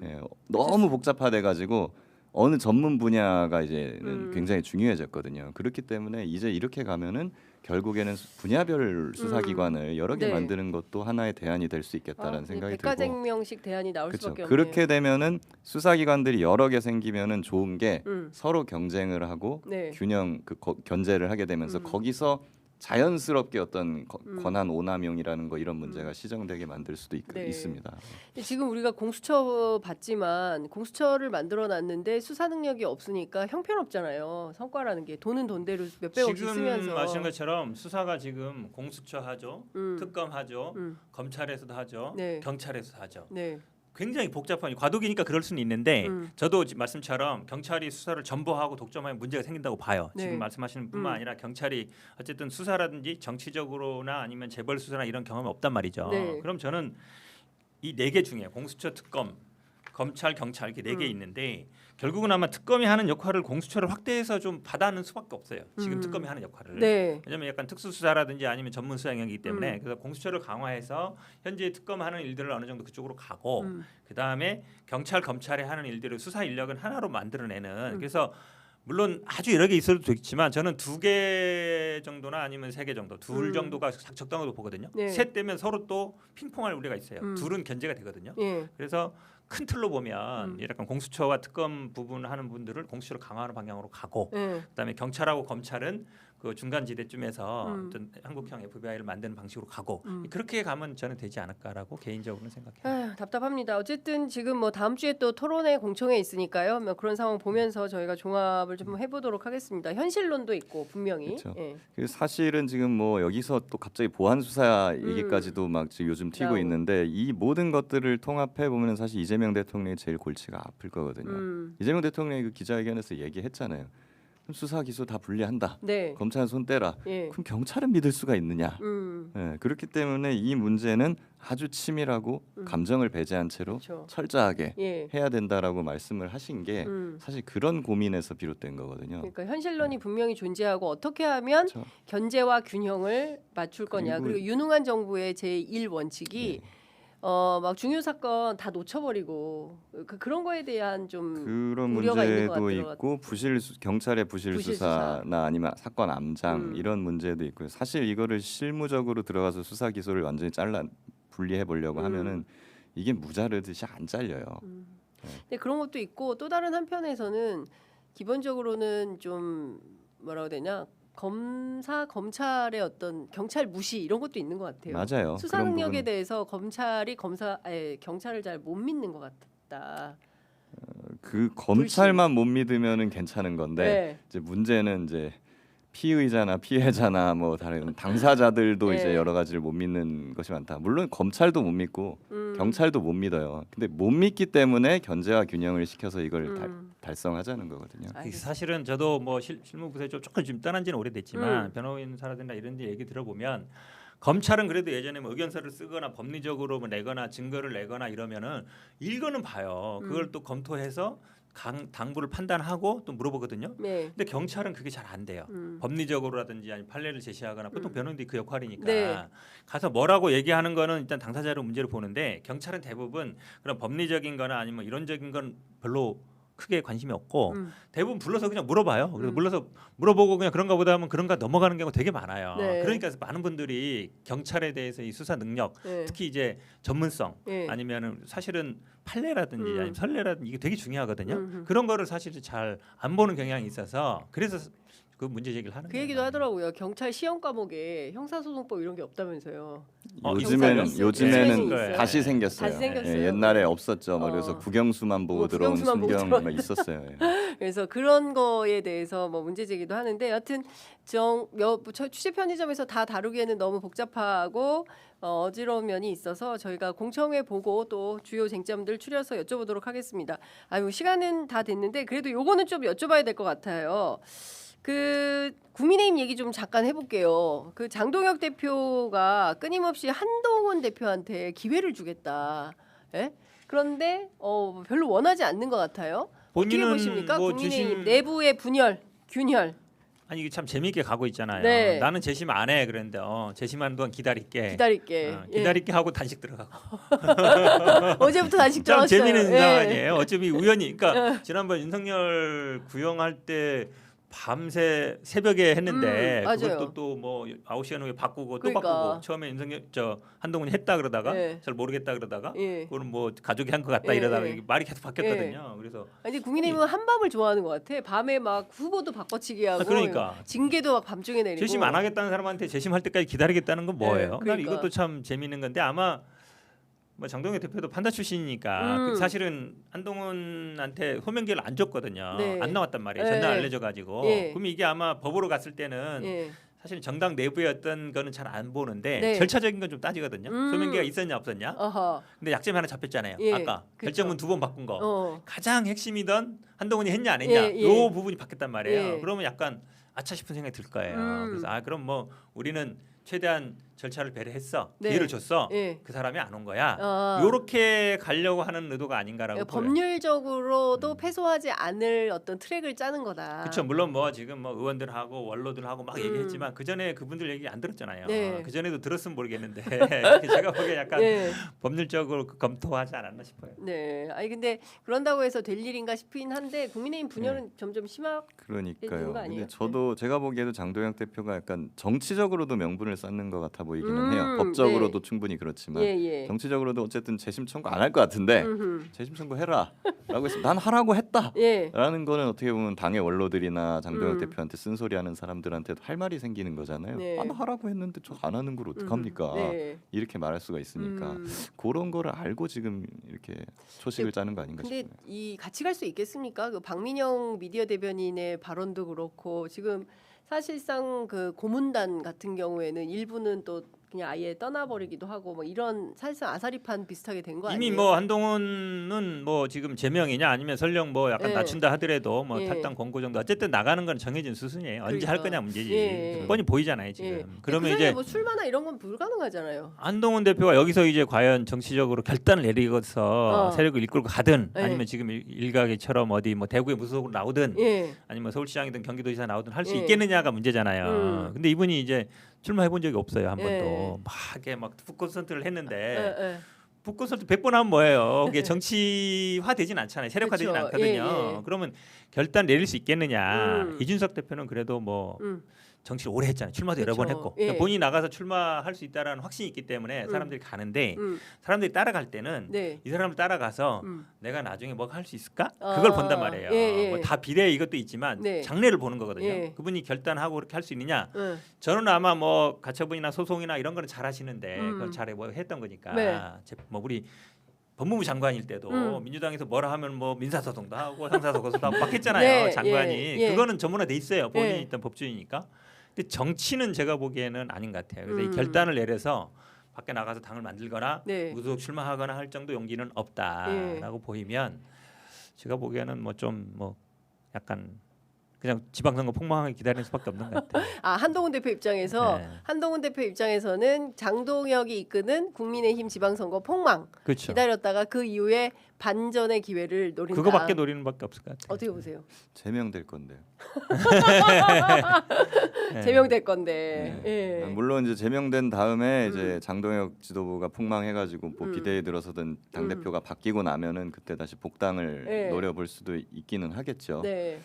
예, 너무 복잡화돼 가지고 어느 전문 분야가 이제는 굉장히 중요해졌거든요. 그렇기 때문에 이제 이렇게 가면은 결국에는 분야별 수사기관을 여러 개 네. 만드는 것도 ha나의 대안이 될 수 있겠다라는 생각이 들고. 백과쟁명식 대안이 나올 그렇죠. 수밖에 없네요. 그렇게 되면은 수사기관들이 여러 개 생기면은 좋은 게 음. 서로 경쟁을 하고 네. 균형 견제를 하게 되면서 거기서 자연스럽게 어떤 권한 오남용이라는 거 이런 문제가 시정되게 만들 수도 네. 있습니다. 근데 지금 우리가 공수처 봤지만 공수처를 만들어 놨는데 수사 능력이 없으니까 형편없잖아요. 성과라는 게 돈은 돈대로 몇백억씩 지금 쓰면서 아시는 것처럼 수사가 지금 공수처 하죠, 특검 하죠, 검찰에서도 하죠, 네. 경찰에서 하죠. 네. 굉장히 복잡한 과도기니까 그럴 수는 있는데 저도 말씀처럼 경찰이 수사를 전보하고 독점하면 문제가 생긴다고 봐요. 네. 지금 말씀하시는 뿐만 아니라 경찰이 어쨌든 수사라든지 정치적으로나 아니면 재벌 수사나 이런 경험이 없단 말이죠. 네. 그럼 저는 이 네 개 중에 공수처, 특검, 검찰, 경찰 이렇게 네 개 있는데 결국은 아마 특검이 하는 역할을 공수처를 확대해서 좀 받아는 수밖에 없어요. 지금 특검이 하는 역할을. 네. 왜냐하면 약간 특수수사라든지 아니면 전문 수사 영역이기 때문에 그래서 공수처를 강화해서 현재 특검하는 일들을 어느 정도 그쪽으로 가고 그 다음에 경찰 검찰이 하는 일들을 수사 인력은 하나로 만들어내는 그래서 물론 아주 여러 개 있어도 좋지만 저는 2개 정도나 아니면 3개 정도, 둘 정도가 적당하다고 보거든요. 네. 셋 되면 서로 또 핑퐁할 우려가 있어요. 둘은 견제가 되거든요. 예. 그래서 큰 틀로 보면 약간 공수처와 특검 부분 하는 분들을 공수처를 강화하는 방향으로 가고, 예. 그다음에 경찰하고 검찰은 그 중간 지대쯤에서 어떤 한국형 FBI를 만드는 방식으로 가고 그렇게 가면 저는 되지 않을까라고 개인적으로는 생각해요. 아휴, 답답합니다. 어쨌든 지금 뭐 다음 주에 또 토론회 공청회 있으니까요. 뭐 그런 상황 보면서 저희가 종합을 좀 해보도록 하겠습니다. 현실론도 있고 분명히. 그렇죠. 예. 그 사실은 지금 뭐 여기서 또 갑자기 보안 수사 얘기까지도 막 지금 요즘 튀고 나오고. 있는데 이 모든 것들을 통합해 보면 사실 이재명 대통령이 제일 골치가 아플 거거든요. 이재명 대통령이 그 기자회견에서 얘기했잖아요. 그럼 수사 기소 다 분리한다. 네. 검찰은 손 떼라. 예. 그럼 경찰은 믿을 수가 있느냐? 예, 그렇기 때문에 이 문제는 아주 치밀하고 감정을 배제한 채로 그렇죠. 철저하게 예. 해야 된다라고 말씀을 하신 게 사실 그런 고민에서 비롯된 거거든요. 그러니까 현실론이 분명히 존재하고 어떻게 하면 그렇죠. 견제와 균형을 맞출 거냐. 그리고- 그리고 유능한 정부의 제1 원칙이 막 중요 사건 다 놓쳐버리고 그런 거에 대한 좀 그런 우려가 있는 것 문제도 같더라고요. 있고 경찰의 부실 부실 수사나 아니면 사건 암장 이런 문제도 있고요. 사실 이거를 실무적으로 들어가서 수사 기소를 완전히 분리해 보려고 하면은 이게 무자르듯이 안 잘려요. 근데 그런 것도 있고 또 다른 한편에서는 기본적으로는 좀 뭐라고 해야 되냐 검찰의 어떤 경찰 무시 이런 것도 있는 것 같아요. 맞아요. 수사 그런 능력에 부분은. 대해서 경찰을 잘 못 믿는 것 같다. 그 검찰만 못 믿으면은 괜찮은 건데 네. 이제 문제는 이제 피의자나 피해자나 뭐 다른 당사자들도 네. 이제 여러 가지를 못 믿는 것이 많다. 물론 검찰도 못 믿고 경찰도 못 믿어요. 근데 못 믿기 때문에 견제와 균형을 시켜서 이걸 달성하자는 거거든요. 알겠습니다. 사실은 저도 뭐 실무부서에 조금 좀 떠난 지는 오래됐지만 변호인 사라든가 이런 데 얘기 들어보면 검찰은 그래도 예전에 뭐 의견서를 쓰거나 법리적으로 뭐 내거나 증거를 내거나 이러면은 읽어는 봐요. 그걸 또 검토해서 당부를 판단하고 또 물어보거든요. 네. 근데 경찰은 그게 잘 안 돼요. 법리적으로라든지 아니 판례를 제시하거나 보통 변호인들이 그 역할이니까 네. 가서 뭐라고 얘기하는 거는 일단 당사자로 문제를 보는데 경찰은 대부분 그런 법리적인 거나 아니면 이론적인 건 별로 크게 관심이 없고 대부분 불러서 그냥 물어봐요. 그래서 불러서 물어보고 그냥 그런가 보다 하면 그런가 넘어가는 경우가 되게 많아요. 네. 그러니까 많은 분들이 경찰에 대해서 이 수사 능력 네. 특히 이제 전문성 네. 아니면은 사실은 판례라든지 아니면 선례라든지 이게 되게 중요하거든요. 그런 거를 사실 잘 안 보는 경향이 있어서 그래서 그 문제 제기를 하는 그 거예요. 얘기도 하더라고요. 경찰 시험 과목에 형사소송법 이런 게 없다면서요. 요즘에는 요즘에는 있어요. 다시 생겼어요. 다시 생겼어요. 예, 옛날에 없었죠. 막 그래서 어. 국영수만 보고 뭐 들어온 국영수만 보고 순경 막 있었어요. 예. 그래서 그런 거에 대해서 뭐 문제 제기도 하는데 여하튼 취재 편의점에서 다 다루기에는 너무 복잡하고 어지러운 면이 있어서 저희가 공청회 보고 또 주요 쟁점들 추려서 여쭤보도록 하겠습니다. 아유 시간은 다 됐는데 그래도 요거는 좀 여쭤봐야 될 것 같아요. 그 국민의힘 얘기 좀 잠깐 해볼게요. 그 장동혁 대표가 끊임없이 한동훈 대표한테 기회를 주겠다. 예? 그런데 별로 원하지 않는 것 같아요. 어떻게 본인은 보십니까? 뭐 국민의힘 내부의 균열 아니 이게 참 재미있게 가고 있잖아요. 네. 나는 재심 안 해. 그랬는데 재심하는 동안 기다릴게. 기다릴게. 기다릴게 하고 단식 들어가고. 어제부터 단식 참 들어갔어요. 재미있는 예. 상황 아니에요. 어차피 우연히. 그러니까 지난번 윤석열 구형할 때 밤새 새벽에 했는데 맞아요. 그것도 또 뭐 9시간 후에 바꾸고 또 그러니까. 바꾸고 처음에 한동훈이 했다 그러다가 예. 잘 모르겠다 그러다가 예. 그거는 뭐 가족이 한 것 같다 예, 이러다가 예. 이게 말이 계속 바뀌었거든요. 그래서 아니 국민의힘은 한밤을 좋아하는 것 같아. 밤에 막 후보도 바꿔치기 하고 그러니까. 징계도 막 밤중에 내리고. 재심 안 하겠다는 사람한테 재심할 때까지 기다리겠다는 건 뭐예요? 난 그러니까. 이것도 참 재미있는 건데 아마 뭐 장동혁 대표도 판다 출신이니까 그 사실은 한동훈한테 소명기를 안 줬거든요. 네. 안 나왔단 말이에요. 네. 전날 알려져가지고. 예. 그럼 이게 아마 법으로 갔을 때는 예. 사실 정당 내부의 어떤 거는 잘 안 보는데 네. 절차적인 건 좀 따지거든요. 소명기가 있었냐 없었냐. 어허. 근데 약점이 하나 잡혔잖아요. 예. 아까 그쵸. 결정문 2번 바꾼 거. 가장 핵심이던 한동훈이 했냐 안 했냐. 예, 예. 요 부분이 바뀌었단 말이에요. 예. 그러면 약간 아차 싶은 생각이 들 거예요. 그래서 그럼 뭐 우리는 최대한 절차를 배려했어. 네. 기회를 줬어. 예. 그 사람이 안 온 거야. 아. 요렇게 가려고 하는 의도가 아닌가라고 보여요. 법률적으로도 패소하지 않을 어떤 트랙을 짜는 거다. 그렇죠. 물론 뭐 지금 뭐 의원들하고 원로들하고 막 얘기했지만 그 전에 그분들 얘기 안 들었잖아요. 네. 그 전에도 들었으면 모르겠는데 제가 보기에 약간 네. 법률적으로 검토하지 않았나 싶어요. 네. 아니 근데 그런다고 해서 될 일인가 싶긴 한데 국민의힘 분열은 점점 심하게 되는 그러니까요. 거 아니에요? 근데 저도 제가 보기에도 장동혁 대표가 약간 정치적으로도 명분을 쌓는 것 같아 보이기는 해요. 법적으로도 네. 충분히 그렇지만 예. 정치적으로도 어쨌든 재심 청구 안 할 것 같은데 음흠. 재심 청구 해라라고 했으면 난 하라고 했다. 예. 라는 거는 어떻게 보면 당의 원로들이나 장동혁 음. 대표한테 쓴소리하는 사람들한테도 할 말이 생기는 거잖아요. 네. 아, 나 하라고 했는데 저 안 하는 걸 어떡합니까? 네. 이렇게 말할 수가 있으니까 음. 그런 거를 알고 지금 이렇게 초식을 짜는 거 아닌가 근데 싶어요. 이 같이 갈 수 있겠습니까? 그 박민영 미디어 대변인의 발언도 그렇고 지금 사실상 그 고문단 같은 경우에는 일부는 또 그냥 아예 떠나버리기도 하고 뭐 이런 사실상 아사리판 비슷하게 된 거 아니에요? 이미 뭐 한동훈은 뭐 지금 제명이냐 아니면 설령 뭐 약간 예. 낮춘다 하더라도 뭐 예. 탈당 권고 정도 어쨌든 나가는 건 정해진 수순이에요. 언제 할 그러니까. 거냐 문제지. 예. 뻔히 보이잖아요 지금. 예. 그러면 그 사이에 이제 뭐 출마나 이런 건 불가능하잖아요. 한동훈 대표가 여기서 이제 과연 정치적으로 결단을 내리고서 세력을 이끌고 가든 예. 아니면 지금 일각에처럼 어디 뭐 대구에 무소속으로 나오든 예. 아니면 서울시장이든 경기도지사 나오든 할 수 예. 있겠느냐가 문제잖아요. 근데 이분이 이제 출마해 본 적이 없어요 한 예. 번도. 막 이렇게 막 콘서트를 했는데 예. 북콘서트 100번 하면 뭐예요? 그게 정치화 되진 않잖아요. 세력화되진 그쵸. 않거든요. 예. 그러면 결단 내릴 수 있겠느냐? 음. 이준석 대표는 그래도 뭐 음. 정치를 오래 했잖아요. 출마도 여러 번 그쵸. 했고 예. 그러니까 본인이 나가서 출마할 수 있다라는 확신이 있기 때문에 사람들이 가는데 사람들이 따라갈 때는 네. 이 사람을 따라가서 음. 내가 나중에 뭐가 할 수 있을까? 아, 그걸 본단 말이에요. 예. 뭐 다 비례 이것도 있지만 네. 장래를 보는 거거든요. 예. 그분이 결단하고 그렇게 할 수 있느냐? 예. 저는 아마 뭐 가처분이나 소송이나 이런 거는 잘 하시는데 그걸 잘해 뭐 했던 거니까 네. 뭐 우리 법무부 장관일 때도 민주당에서 뭐라 하면 뭐 민사소송도 하고 형사소송도 하고 막 했잖아요. 네, 장관이 예. 그거는 전문화돼 있어요. 본인이 예. 일단 법조인이니까. 근데 정치는 제가 보기에는 아닌 것 같아요. 그래서 이 음. 결단을 내려서 밖에 나가서 당을 만들거나 네. 무소속 출마하거나 할 정도 용기는 없다라고 보이면 제가 보기에는 뭐 좀 뭐 약간 그냥 지방선거 폭망하게 기다리는 수밖에 없는 것 같아요. 아 한동훈 대표 입장에서 네. 한동훈 대표 입장에서는 장동혁이 이끄는 국민의힘 지방선거 폭망 그렇죠. 기다렸다가 그 이후에 반전의 기회를 노린다. 그거밖에 노리는 밖에 없을 것 같아요. 어떻게 보세요? 제명될 건데요. 네. 제명될 건데. 네. 예. 물론 이제 제명된 다음에 이제 장동혁 지도부가 폭망해가지고 뭐 비대에 들어서든 당 대표가 바뀌고 나면은 그때 다시 복당을 네. 노려볼 수도 있기는 하겠죠. 네.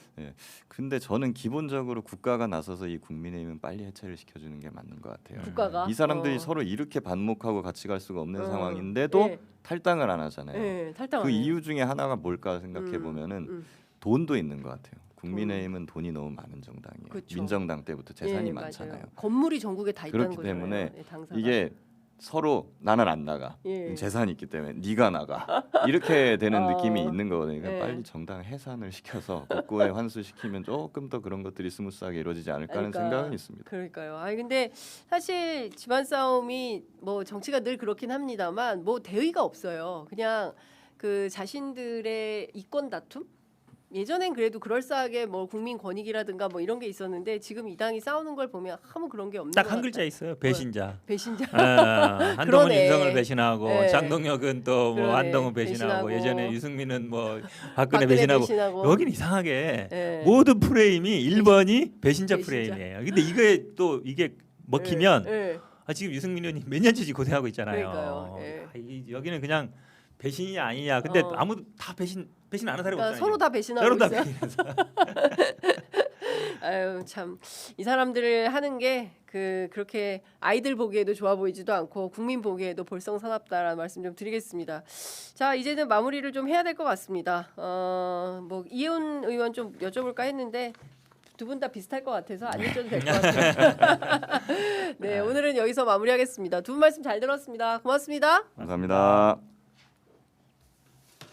근데 저는 기본적으로 국가가 나서서 이 국민의힘은 빨리 해체를 시켜주는 게 맞는 것 같아요. 국가가 이 사람들이 서로 이렇게 반목하고 같이 갈 수가 없는 상황인데도 예. 탈당을 안 하잖아요. 예. 탈당. 그 이유 중에 하나가 뭘까 생각해 보면은 돈도 있는 것 같아요. 국민의힘은 돈이 너무 많은 정당이에요. 그쵸. 민정당 때부터 재산이 예, 많잖아요. 맞아요. 건물이 전국에 다 있다는 그렇기 거잖아요. 때문에 예, 당사가. 이게 서로 나는 안 나가. 예. 재산이 있기 때문에 네가 나가. 이렇게 되는 어. 느낌이 있는 거거든요. 그러니까 예. 빨리 정당 해산을 시켜서 복구에 환수시키면 조금 더 그런 것들이 스무스하게 이루어지지 않을까 하는 그러니까, 생각은 있습니다. 그러니까요. 아니 근데 사실 집안 싸움이 뭐 정치가 늘 그렇긴 합니다만 뭐 대의가 없어요. 그냥 그 자신들의 이권 다툼? 예전엔 그래도 그럴싸하게 뭐 국민 권익이라든가 뭐 이런 게 있었는데 지금 이 당이 싸우는 걸 보면 아무 그런 게 없는 것 딱 한 같아요. 글자 있어요. 배신자. 배신자. 한동훈 그러네. 인성을 배신하고 네. 장동혁은 또 뭐 그러네. 한동훈 배신하고 배신하고. 예전에 유승민은 뭐 박근혜 배신하고 여기는 이상하게 네. 모든 프레임이 1번이 배신자 배신자. 프레임이에요. 근데 이게 또 이게 먹히면 예. 지금 유승민 의원이 몇 년째 고생하고 있잖아요. 그러니까요. 예. 여기는 그냥 배신이 아니냐. 근데 어. 아무도 다 배신 안 하는 사람이 그러니까 없잖아요. 서로 다 배신하고 서로 다 있어요. 배신해서. 아유 참 이 사람들을 하는 게 그렇게 아이들 보기에도 좋아 보이지도 않고 국민 보기에도 볼썽사납다라는 말씀 좀 드리겠습니다. 자 이제는 마무리를 좀 해야 될 것 같습니다. 뭐 이혜훈 의원 좀 여쭤볼까 했는데 두 분 다 비슷할 것 같아서 안 여쭤도 될 것 같아요. 네 오늘은 여기서 마무리하겠습니다. 두 분 말씀 잘 들었습니다. 고맙습니다. 감사합니다.